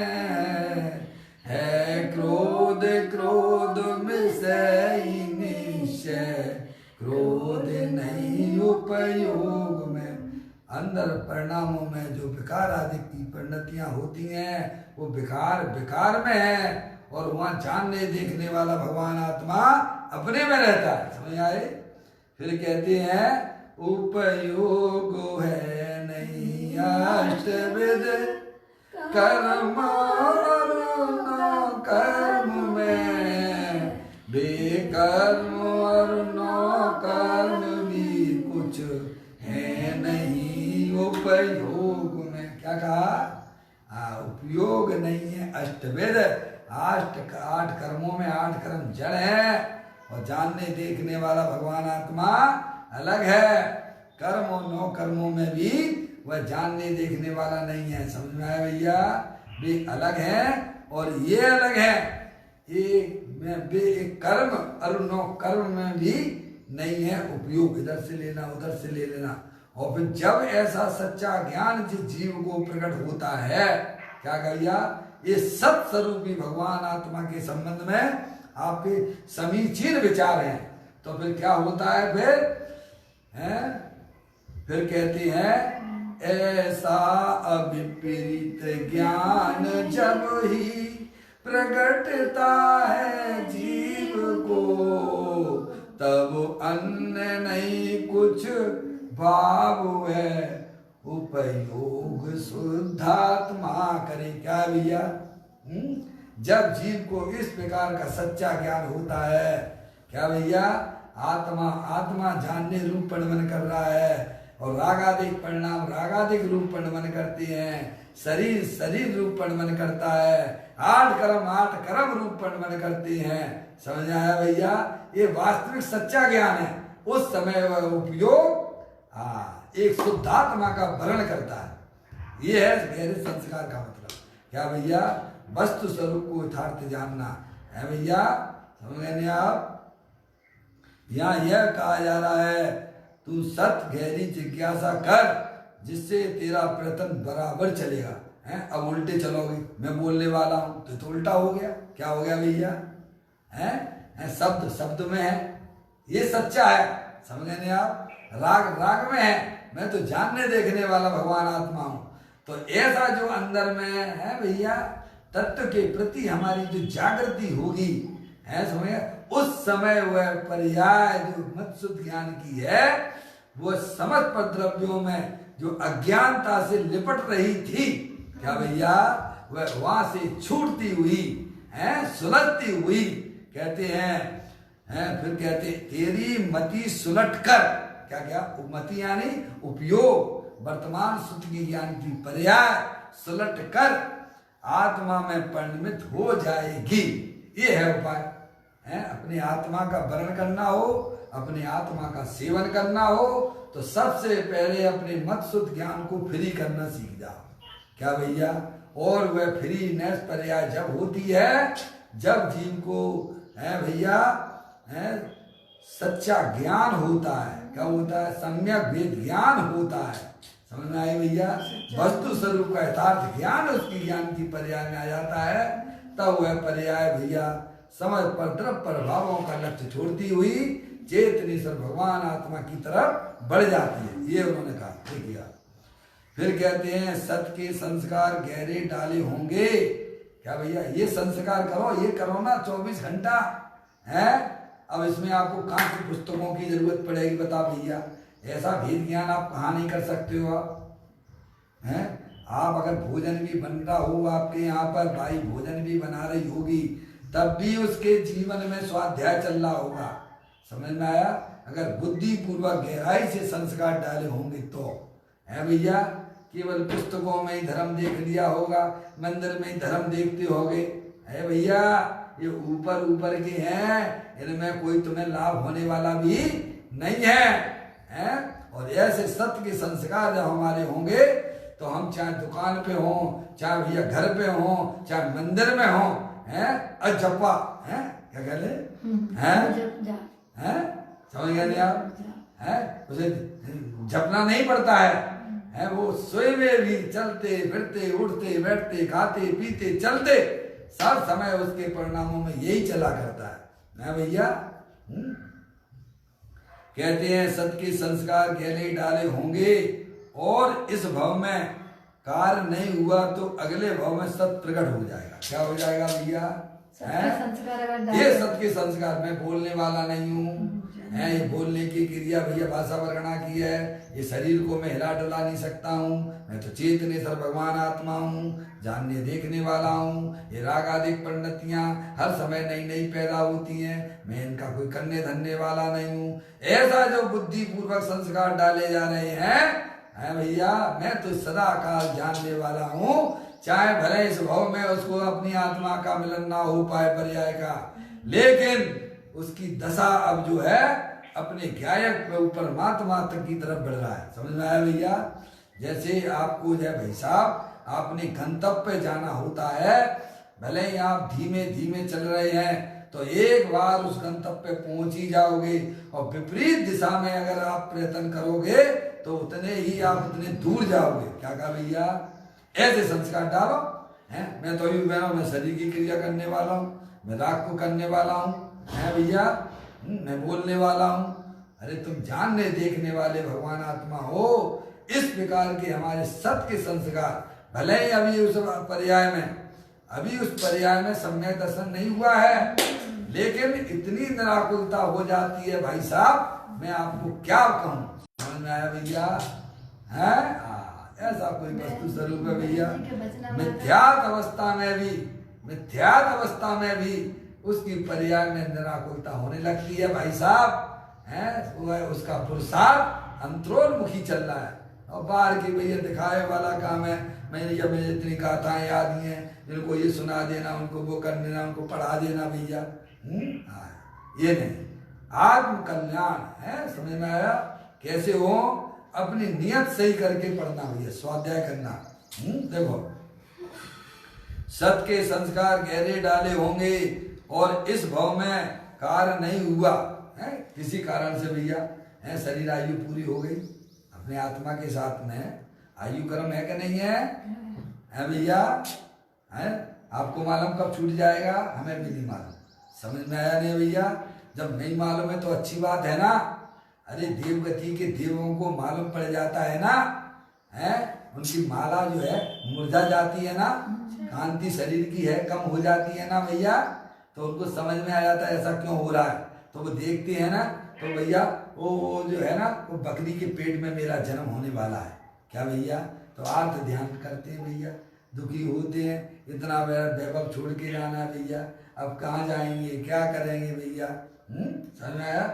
है। क्रोध क्रोध विषय निश्चय, क्रोध नहीं उपयोग में। अंदर परिणामों में जो विकार आदि की परिणतियां होती हैं वो विकार विकार में है, और वहां जानने देखने वाला भगवान आत्मा अपने में रहता है। समझ आए? फिर कहते हैं उपयोग है नहीं अष्टविध कर्म और न कर्म में, बेकर्म और न कर्म भी कुछ है नहीं उपयोग में। क्या कहा? उपयोग नहीं है अष्टविध। आठ कर्मों में 8 कर्म जड़ है, और जानने देखने वाला भगवान आत्मा अलग है। कर्म और 9 कर्मों में भी वह जानने देखने वाला नहीं है। समझ में आया भैया? वे अलग हैं और ये अलग है। एक कर्म और 9 कर्म में भी नहीं है उपयोग, इधर से लेना उधर से ले लेना। और फिर जब ऐसा सच्चा ज्ञान जिस जीव को प्रकट होता है, क्या भैया? ये सत स्वरूपी भगवान आत्मा के संबंध में आपके समीचीन विचार हैं, तो फिर क्या होता है? फिर कहते हैं ऐसा अविपरीत ज्ञान जब ही प्रकटता है जीव को, तब अन्य नहीं कुछ भाव है उपयोग शुद्धात्मा करे। क्या भैया? जब जीव को इस प्रकार का सच्चा ज्ञान होता है, क्या भैया? आत्मा जानने रूप परिणमन कर रहा है, और रागादिक परिणाम रागादिक रूप परिणमन करते हैं, शरीर रूप परिणमन करता है, 8 कर्म रूप परिणमन करते हैं। समझ आया भैया? ये वास्तविक सच्चा ज्ञान है। उस समय वह उपयोग एक शुद्धात्मा का वर्ण करता है। ये है गहरे संस्कार का मतलब। क्या भैया? वस्तु स्वरूप को यथार्थ जानना है भैया। समझ गए आप? यहाँ यह कहा जा रहा है तू सत गहरी जिज्ञासा कर, जिससे तेरा प्रयत्न बराबर चलेगा। हैं? अब उल्टे चलोगे, मैं बोलने वाला हूं तो उल्टा हो गया। क्या हो गया भैया? शब्द में है, ये सच्चा है। समझ गए आप? राग में है, मैं तो जानने देखने वाला भगवान आत्मा हूं। तो ऐसा जो अंदर में है भैया, तत्व के प्रति हमारी जो जागृति होगी, है समझे, उस समय वह पर्याय जो मत शुद्ध ज्ञान की है, वो समस्त द्रव्यों में जो अज्ञानता से लिपट रही थी, क्या भैया, वह वहां से छूटती हुई है, सुलझती हुई। कहते हैं फिर कहते तेरी मति सुलट कर, क्या मति यानी उपयोग, वर्तमान शुद्ध की ज्ञान की पर्याय सुलट कर आत्मा में परिणमित हो जाएगी। ये है उपाय। अपनी आत्मा का वर्ण करना हो, अपनी आत्मा का सेवन करना हो, तो सबसे पहले अपने मत शुद्ध ज्ञान को फ्री करना सीख जाओ। क्या भैया? और वह फ्रीनेस पर्याय जब होती है, जब जीव को है भैया सच्चा ज्ञान होता है। क्या होता है? सम्यक वेद ज्ञान होता है। समझ में आई भैया? वस्तु स्वरूप का यथार्थ ज्ञान उसकी ज्ञान की पर्याय में आ जाता है, तब वह पर्याय भैया समझ पर द्रव प्रभावों का लक्ष्य छोड़ती हुई चेतनी सर भगवान आत्मा की तरफ बढ़ जाती है। ये उन्होंने कहा। देखिए फिर कहते हैं सत के संस्कार गहरे डाले होंगे। क्या भैया ये संस्कार करो, ये करो ना 24 घंटा है। अब इसमें आपको कहाँ की पुस्तकों की जरूरत पड़ेगी बता भैया। ऐसा भेद ज्ञान आप कहाँ नहीं कर सकते हो आप हैं। आप अगर भोजन भी बन रहा हो आपके यहाँ पर, भाई भोजन भी बना रही होगी, तब भी उसके जीवन में स्वाध्याय चल रहा होगा। समझ में आया। अगर बुद्धि पूर्वक गहराई से संस्कार डाले होंगे तो है भैया। केवल पुस्तकों में ही धर्म देख लिया होगा, मंदिर में ही धर्म देखते होगे है भैया। ये ऊपर ऊपर के हैं, इनमें कोई तुम्हें लाभ होने वाला भी नहीं है। और ऐसे सत्य के संस्कार जब हमारे होंगे तो हम चाहे दुकान पे हो, चाहे भैया घर पे हो, चाहे मंदिर में हो, अजपा है क्या कहते हैं, समझ गए नहीं आप है। उसे जपना नहीं पड़ता है वो स्वयं भी चलते फिरते उठते बैठते खाते पीते चलते सब समय उसके परिणामों में यही चला करता है भैया। कहते हैं सत के संस्कार गहरे डाले होंगे और इस भव में कार्य नहीं हुआ तो अगले भव में सत प्रकट हो जाएगा। क्या हो जाएगा भैया ये सत के संस्कार। मैं बोलने वाला नहीं हूँ है, ये बोलने की क्रिया भैया भाषा वर्णना की है। ये शरीर को मैं हिला डुला नहीं सकता हूँ। मैं तो चेतने सर भगवान आत्मा हूँ, जानने देखने वाला हूँ। ये राग आदि परिणतियाँ हर समय नई नई पैदा होती हैं, मैं इनका कोई करने धरने वाला नहीं हूँ। ऐसा जो बुद्धि पूर्वक संस्कार डाले जा रहे हैं भैया, मैं तो सदा काल जानने वाला हूँ। चाहे भले इस भाव में उसको अपनी आत्मा का मिलन ना हो पाए पर्याय का, लेकिन उसकी दशा अब जो है अपने गायक के ऊपर परमात्मा तक की तरफ बढ़ रहा है। समझ में आया भैया। जैसे आपको जो है भाई साहब आपने गंतव्य पे जाना होता है, भले ही आप धीमे धीमे चल रहे हैं तो एक बार उस गंतव्य पे पहुंच ही जाओगे। और विपरीत दिशा में अगर आप प्रयत्न करोगे तो उतने ही आप उतने दूर जाओगे। क्या कहा भैया, ऐसे संस्कार डालो है। मैं तो मैं शरीर की क्रिया करने वाला हूँ, मैं राग को करने वाला हूँ है भैया, मैं बोलने वाला हूँ। अरे तुम जानने देखने वाले भगवान आत्मा हो। इस प्रकार के हमारे सत के संस्कार भले ही अभी उस पर्याय में सम्यक दर्शन नहीं हुआ है, लेकिन इतनी निराकुलता हो जाती है भाई साहब, मैं आपको क्या कहूँ। समझ में आया भैया है। ऐसा कोई वस्तु स्वरूप है भैया। मिथ्यात अवस्था में भी उसकी पर्याय में निराकुलता होने लगती है भाई साहब है। उसका पुरुषार्थ अंतरोन्मुखी चल रहा है और बाहर की भैया दिखाए वाला काम है। मैंने जितनी गाथाएं याद हैं इनको ये सुना देना, उनको वो कर देना, उनको पढ़ा देना भैया। ये नहीं, आत्म कल्याण है। समझ में आया। कैसे हो, अपनी नियत सही करके पढ़ना भैया, स्वाध्याय करना। देखो सत के संस्कार गहरे डाले होंगे और इस भाव में कार्य नहीं हुआ है किसी कारण से भैया है। शरीर आयु पूरी हो गई, अपने आत्मा के साथ में आयु कर्म है कि नहीं है भैया है। आपको मालूम कब छूट जाएगा, हमें भी नहीं मालूम। समझ में आया नहीं भैया। जब नहीं मालूम है तो अच्छी बात है ना। अरे देवगति के देवों को मालूम पड़ जाता है ना है, उनकी माला जो है मुरझा जाती है ना, कांति शरीर की है कम हो जाती है ना भैया, तो उनको समझ में आ जाता है ऐसा क्यों हो रहा है। तो वो देखते हैं ना, तो भैया वो जो है ना, वो बकरी के पेट में मेरा जन्म होने वाला है क्या भैया, तो आर्थ ध्यान करते हैं भैया, दुखी होते हैं, इतना वैभव छोड़ के जाना है भैया, अब कहाँ जाएंगे, क्या करेंगे भैया। समझ में आया।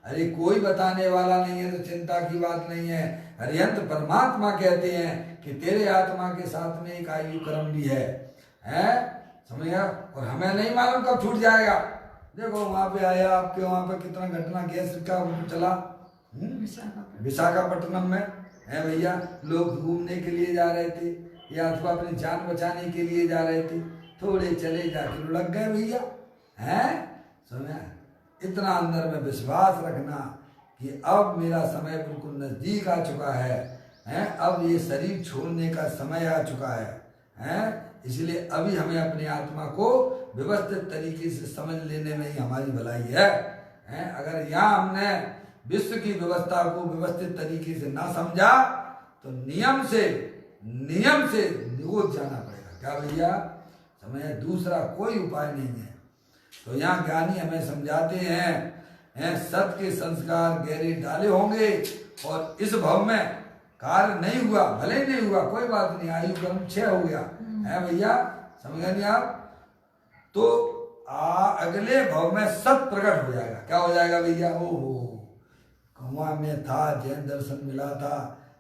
अरे कोई बताने वाला नहीं है तो चिंता की बात नहीं है। हरियंत परमात्मा कहते हैं कि तेरे आत्मा के साथ में एक आयु कर्म भी है समझ गया, और हमें नहीं मालूम कब छूट जाएगा। देखो वहां पे आया, आपके वहां पे कितना घटना गैस का चला विशाखापट्टनम में है भैया। लोग घूमने के लिए जा रहे थे या अथवा अपनी जान बचाने के लिए जा रहे थे, थोड़े चले जाके लग गए भैया हैं। सुना, इतना अंदर में विश्वास रखना कि अब मेरा समय बिल्कुल नजदीक आ चुका है अब ये शरीर छोड़ने का समय आ चुका है इसलिए अभी हमें अपनी आत्मा को व्यवस्थित तरीके से समझ लेने में ही हमारी भलाई है, हैं? अगर यहाँ हमने विश्व की व्यवस्था को व्यवस्थित तरीके से ना समझा तो नियम से निरोध जाना पड़ेगा। क्या भैया समझ, दूसरा कोई उपाय नहीं है। तो यहाँ ज्ञानी हमें समझाते हैं सत के संस्कार गहरे डाले होंगे और इस भव में कार्य नहीं हुआ, भले ही नहीं हुआ कोई बात नहीं, आयु क्रम 6 हो गया है भैया, समझ नहीं आप, तो अगले भव में सत प्रकट हो जाएगा। क्या हो जाएगा भैया? ओहो, वहां में था, जैन दर्शन मिला था,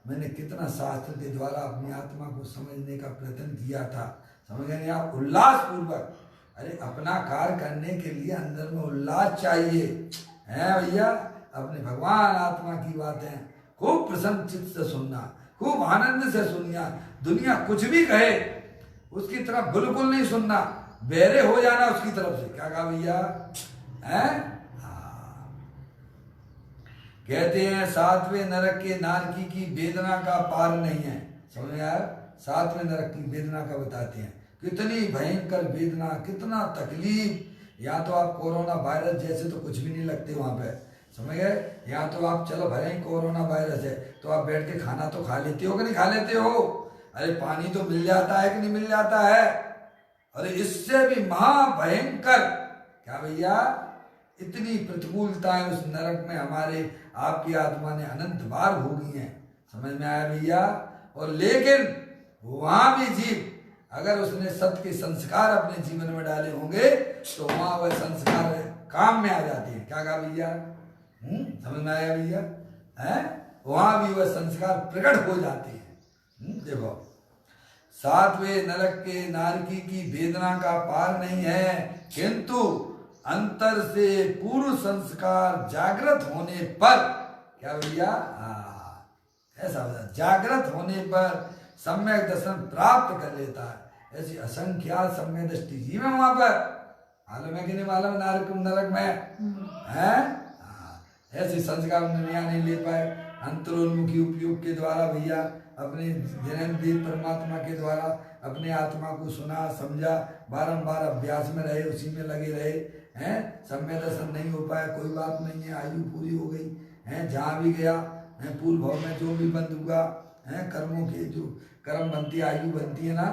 मैंने कितना शास्त्र के द्वारा अपनी आत्मा को समझने का प्रयत्न किया था, समझ गए आप, उल्लास पूर्वक। अरे अपना कार्य करने के लिए अंदर में उल्लास चाहिए, है भैया। अपने भगवान आत्मा की बातें खूब प्रसन्न चित्त से सुनना, खूब आनंद से सुनिया, दुनिया कुछ भी कहे उसकी तरफ बिल्कुल नहीं सुनना, बहरे हो जाना उसकी तरफ से। क्या कहा भैया? हैं? कहते हैं 7वें नरक के नारकी की वेदना का पार नहीं है। समझ यार, 7वें नरक की वेदना का बताते हैं, कितनी भयंकर वेदना, कितना तकलीफ। यहाँ तो आप कोरोना वायरस जैसे तो कुछ भी नहीं लगते वहां पे, समझ गए। यहाँ तो आप चलो भले ही कोरोना वायरस है तो आप बैठ के खाना तो खा लेते हो कि नहीं खा लेते हो? अरे पानी तो मिल जाता है कि नहीं मिल जाता है? अरे इससे भी महाभयंकर, क्या भैया, इतनी प्रतिकूलताएं उस नरक में हमारे आपकी आत्मा ने अनंत बार भोगी हैं। समझ में आया भैया? और लेकिन वहां भी जीव अगर उसने सत्य के संस्कार अपने जीवन में डाले होंगे तो वहां वह संस्कार काम में आ जाते हैं। क्या कहा भैया? समझ में आया भैया? है, वहां भी वह संस्कार प्रकट हो जाते हैं। देखो, 7वें नरक के नारकी की वेदना का पार नहीं है, किंतु अंतर से पूर्व संस्कार जागृत होने पर, क्या भैया, ऐसा जागृत होने पर सम्यक दर्शन प्राप्त कर लेता है। ऐसी असंख्यात सम्यक दृष्टि जीव है वहां पर, मालूम है कि नहीं मालूम? नरक में है, ऐसे संस्कार नहीं ले पाए। अंतरोन्मुखी उपयोग के द्वारा भैया अपने जन्मदेव परमात्मा के द्वारा अपने आत्मा को सुना समझा, बारंबार अभ्यास में रहे, उसी में लगे रहे हैं। सम्यक दर्शन नहीं हो पाया, कोई बात नहीं है, आयु पूरी हो गई है, जहाँ भी गया है पूर्व भव में जो भी बंद हुआ है, कर्मों के जो कर्म बनती है, आयु बनती है ना,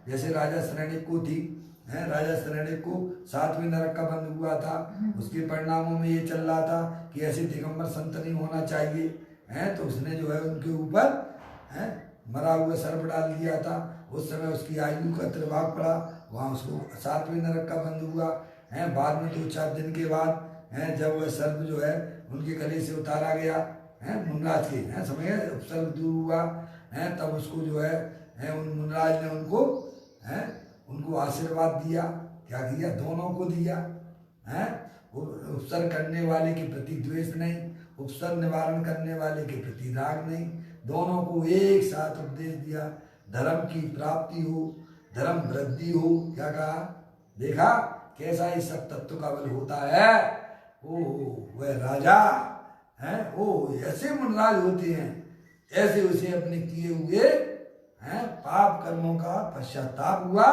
जैसे राजा शरण्यक को थी है, राजा शरण्यक को 7वें नरक का बंद हुआ था, उसके परिणामों में ये चल रहा था कि ऐसे दिगंबर संत नहीं होना चाहिए है, तो उसने जो है उनके ऊपर है मरा हुआ सर्प डाल दिया था। उस समय उसकी आयु का त्रिभाग पड़ा, वहाँ उसको 7वें नरक का बंद हुआ है। बाद में 2-4 दिन के बाद है जब वह सर्प जो है उनके गले से उतारा गया है मुनराज के, है समझ गए, सर्प दूर हुआ है, तब उसको जो है उन मुनराज ने उनको आशीर्वाद दिया। क्या किया? दोनों को दिया है। उपसर्ग करने वाले के प्रति द्वेष नहीं, उपसर्ग निवारण करने वाले के प्रति राग नहीं, दोनों को एक साथ उपदेश दिया। धर्म की प्राप्ति हो, धर्म वृद्धि हो। क्या कहा? देखा कैसा ही सब तत्व का बल होता है। ओ वह राजा है, ओ ऐसे मुनराज होते हैं, ऐसे उसे अपने किए हुए हैं पाप कर्मों का पश्चाताप हुआ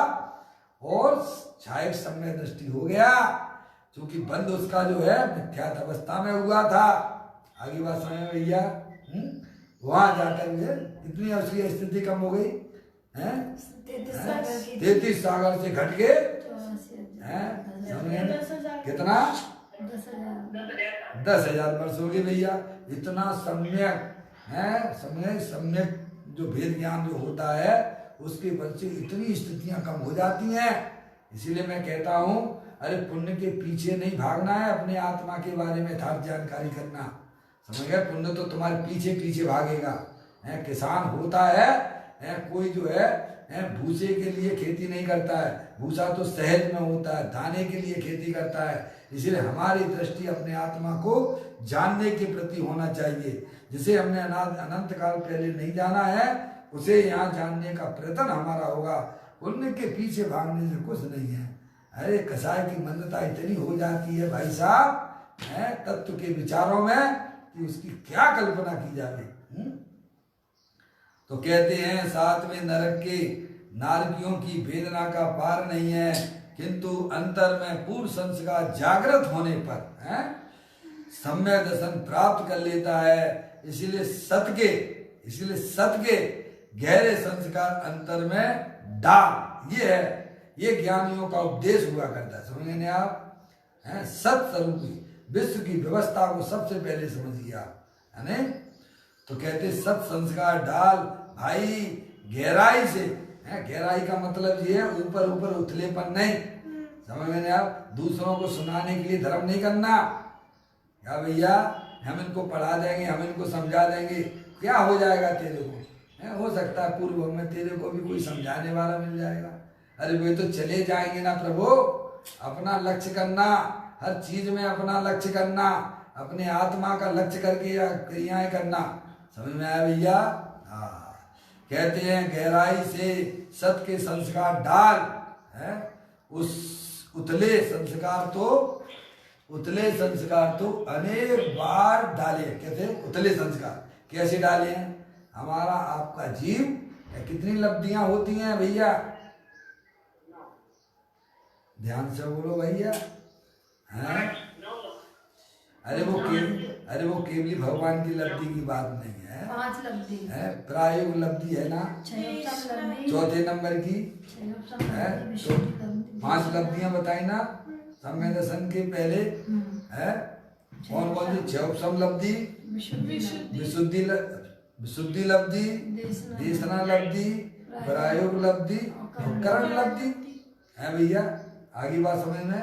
और छायक सम्यक दृष्टि हो गया, क्योंकि बंद उसका जो है मिथ्यात अवस्था में हुआ था। आगे बात समझ में भैया? वहां जाकर भी इतनी उसकी स्थिति कम हो गई है, 33 सागर से घट के कितना 10,000 वर्ष हो गए भैया। इतना सम्यक है, सम्यक जो भेद ज्ञान जो होता है उसके बल से इतनी स्थितियां कम हो जाती हैं। इसीलिए मैं कहता हूं, अरे पुण्य के पीछे नहीं भागना है, अपने आत्मा के बारे में यथार्थ जानकारी करना। समझ गए? पुण्य तो तुम्हारे पीछे पीछे भागेगा। किसान होता है कोई जो है भूसे के लिए खेती नहीं करता है, भूसा तो सहज में होता है, दाने के लिए खेती करता है। इसीलिए हमारी दृष्टि अपने आत्मा को जानने के प्रति होना चाहिए। जिसे हमने अनंत काल पहले नहीं जाना है उसे यहाँ जानने का प्रयत्न हमारा होगा। पुण्य के पीछे भागने से कुछ नहीं है। अरे कसाई की मंदता इतनी हो जाती है भाई साहब है तत्व के विचारों में कि उसकी क्या कल्पना की जाए। तो कहते हैं 7वें नरक के नारकियों की वेदना का पार नहीं है, किंतु अंतर में पूर्व संस्कार जागृत होने पर सम्यक दर्शन प्राप्त कर लेता है। इसीलिए सत के गहरे संस्कार अंतर में डाल, ये है, ये ज्ञानियों का उपदेश हुआ करता है। समझ लें आप, सत स्वरूपी विश्व की व्यवस्था को सबसे पहले समझिए आप, है नहीं? तो कहते सत संस्कार डाल भाई गहराई से, गहराई का मतलब ये है ऊपर ऊपर उथलेपन नहीं। समझ में आप, दूसरों को सुनाने के लिए धर्म नहीं करना, क्या भैया हम इनको पढ़ा देंगे, हम इनको समझा देंगे, क्या हो जाएगा तेरे को? हो सकता है पूर्व में तेरे को भी कोई समझाने वाला मिल जाएगा। अरे वे तो चले जाएंगे ना प्रभु। अपना लक्ष्य करना, हर चीज में अपना लक्ष्य करना, अपने आत्मा का लक्ष्य करके क्रियाएं करना। समझ में आया भैया? हाँ, कहते हैं गहराई से सत के संस्कार डाल, उस उतले संस्कार तो अनेक बार डाले। कहते उतले संस्कार कैसे डाले हैं? हमारा आपका जीव कितनी लब्धियां होती हैं भैया, ध्यान से बोलो भैया, हैं? अरे वो केवली भगवान की लब्धि की बात नहीं है, 5 लब्धि है, प्रायोग लब्धि है ना, चौथे नंबर की है। तो 5 लब्धियां बताई ना सम्यक दर्शन के पहले, है कौन कौन सी? क्षयोपम लब्धि, विशुद्धि लब्धि, देशना लब्धि, प्रायोग लब्धि, करण लब्धि, है भैया? आगे बात समझ में,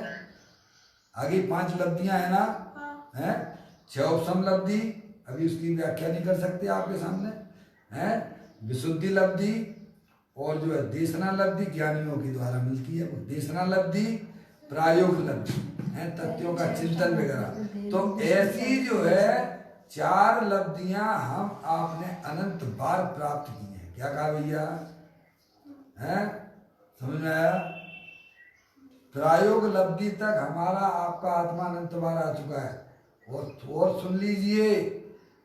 आगे 5 लब्धियां है ना, है क्षयोपम लब्धि, अभी उसकी व्याख्या नहीं कर सकते आपके सामने, है विशुद्धि लब्धि, और जो है देशना लब्धि ज्ञानियों के द्वारा मिलती है, वो देशना लब्धि, प्रायोग लब्धि है, तथ्यों का चिंतन वगैरह। तो ऐसी जो है 4 लब्धियां हम आपने अनंत बार प्राप्त की हैं। क्या कहा भैया? है समझ में आया? प्रायोग लब्धि तक हमारा आपका आत्मा अनंत बार आ चुका है। और सुन लीजिए,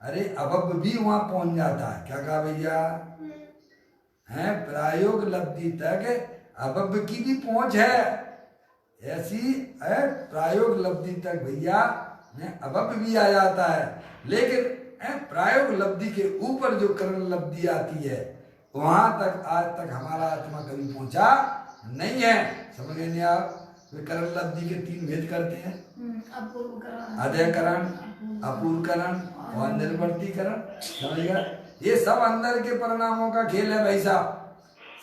अरे अबब भी वहां पहुंच जाता है। क्या कहा भैया? है प्रायोग लब्धि तक अबब की भी पहुंच है। ऐसी है प्रायोग लब्धि तक भैया अबब भी आ जाता है, लेकिन प्रायोग लब्धि के ऊपर जो करण लब्धि आती है वहां तक आज तक हमारा आत्मा कभी पहुंचा नहीं है। समझ गए आप? वे करण लब्धि के 3 भेद करते हैं, अध्ययकरण, अपूर्वकरण और निर्वर्तीकरण। समझ गया? ये सब अंदर के परिणामों का खेल है भाई साहब।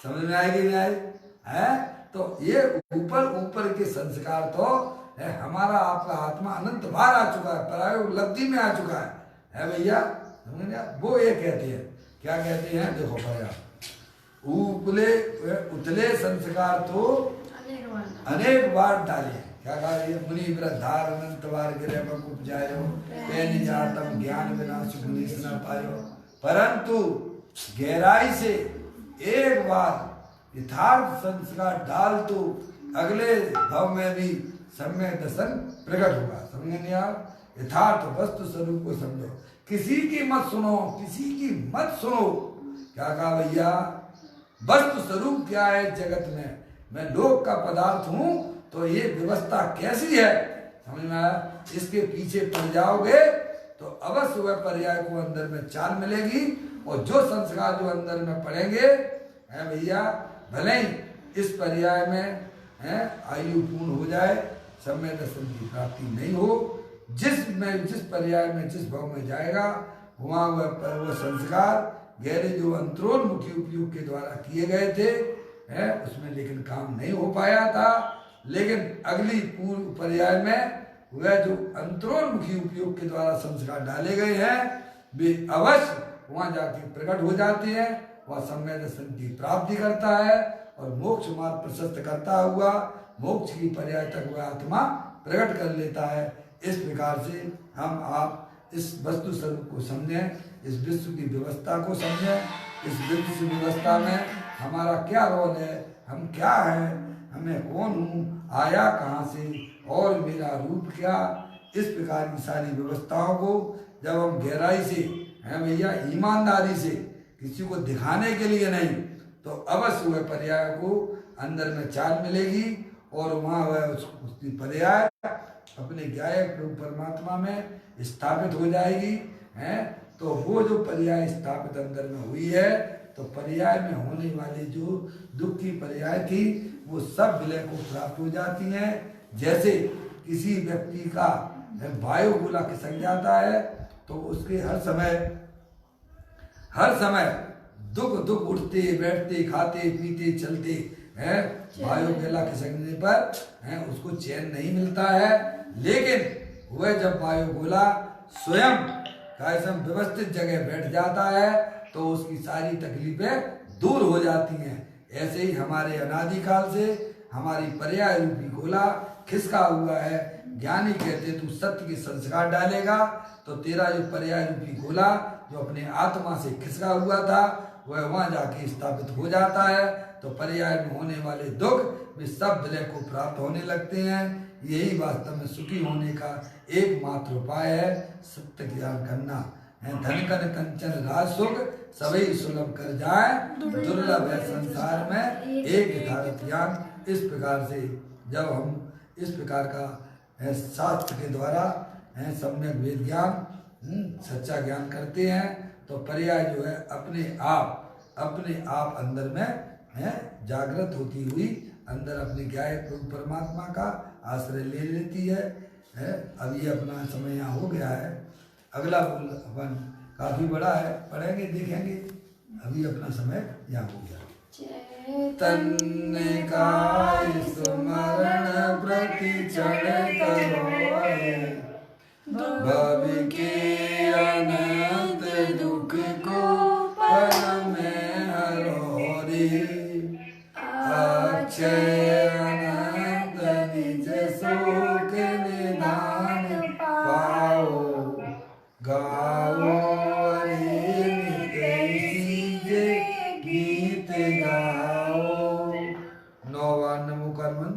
समझ में आएगी नहीं आए? है तो ये ऊपर के संस्कार तो है, हमारा आपका आत्मा अनंत बार आ चुका है, प्रायोग लब्धि में आ चुका है भैया? समझ गया? वो ये कहते हैं, क्या कहते हैं? देखो भैया, उतले संस्कार तो अनेक बार डाले। क्या कहा? मुनि वृद्धार अनंत बार गिरे उपजायो, जातम ज्ञान बिना सुख न पायो। परंतु गहराई से एक बार यथार्थ संस्कार डाल तो अगले भाव में भी सम्यक दर्शन प्रकट होगा। समझे नहीं आप? यथार्थ वस्तु स्वरूप को समझो, किसी की मत सुनो, किसी की मत सुनो। क्या कहा भैया? वस्तु स्वरूप क्या है जगत में? मैं लोक का पदार्थ हूं, तो ये व्यवस्था कैसी है? समझ में आया? इसके पीछे पड़ जाओगे तो अवश्य वह पर्याय को अंदर में चाल मिलेगी, और जो संस्कार जो अंदर में पड़ेंगे है भैया, भले ही इस पर्याय में आयु पूर्ण हो जाए, सम्यक दर्शन की प्राप्ति नहीं हो, जिस पर्याय में जिस भाव में जाएगा वहाँ वह संस्कार गहरे जो अंतरोन्मुखी उपयोग के द्वारा किए गए थे उसमें लेकिन काम नहीं हो पाया था। लेकिन अगली पूर्व पर्याय में वह जो अंतरोन्मुखी उपयोग के द्वारा संस्कार डाले गए हैं वे अवश्य वहाँ जाके प्रकट हो जाते हैं। वह सम्यक दर्शन की प्राप्ति करता है और मोक्ष मार्ग प्रशस्त करता हुआ मोक्ष की पर्याय तक वह आत्मा प्रकट कर लेता है। इस प्रकार से हम आप इस वस्तु स्वरूप को समझें, इस विश्व की व्यवस्था को समझें, इस विश्व व्यवस्था में हमारा क्या रोल है, हम क्या हैं, हमें कौन हूँ, आया कहाँ से और मेरा रूप क्या। इस प्रकार की सारी व्यवस्थाओं को जब हम गहराई से हैं भैया, ईमानदारी से, किसी को दिखाने के लिए नहीं, तो अवश्य वह पर्याय को अंदर में चाल मिलेगी और वहाँ वह उसकी पर्याय अपने गायक प्रभु परमात्मा में स्थापित हो जाएगी। हैं तो वो जो पर्याय स्थापित अंदर में हुई है, तो पर्याय में होने वाली जो दुख की पर्याय थी वो सब विलय को प्राप्त हो जाती हैं। जैसे किसी व्यक्ति का वायु गोला खिसक जाता है तो उसके हर समय दुख उठते बैठते खाते पीते चलते हैं, वायु गोला खिसकने पर हैं उसको चैन नहीं मिलता है। लेकिन वह जब वायु गोला स्वयं कायसम व्यवस्थित जगह बैठ जाता है तो उसकी सारी तकलीफें दूर हो जाती हैं। ऐसे ही हमारे अनादिकाल से हमारी पर्याय रूपी गोला खिसका हुआ है। ज्ञानी कहते तू सत्य के संस्कार डालेगा तो तेरा जो पर्याय रूपी गोला जो अपने आत्मा से खिसका हुआ था वह वहां जाके स्थापित हो जाता है। तो पर्याय में होने वाले दुख वे सब विलय को प्राप्त होने लगते हैं। यही वास्तव में सुखी होने का एकमात्र उपाय है, सत्य ज्ञान करना। धन कन कंचन राज सुख सभी सुलभ कर जाए, दुर्लभ है संसार में एक यथार्थ ज्ञान। इस प्रकार से जब हम इस प्रकार का शास्त्र के द्वारा सम्यक वेद ज्ञान सच्चा ज्ञान करते हैं तो पर्याय जो है अपने आप अंदर में जागृत होती हुई अंदर अपने गायक प्रभु परमात्मा का आश्रय ले लेती है। अब ये अपना समय यहाँ हो गया है, अगला बोल अपन काफी बड़ा है, पढ़ेंगे देखेंगे। अभी अपना समय यहाँ हो गया। चैतन्य का स्मरण प्रतिक्षण करो, भव के अनंत दुख को पल में हरो रे। अक्षय अनंत निज सुख निदान पाओ, गाओ रे नित्य गीत गाओ। 9 नमो कर्मन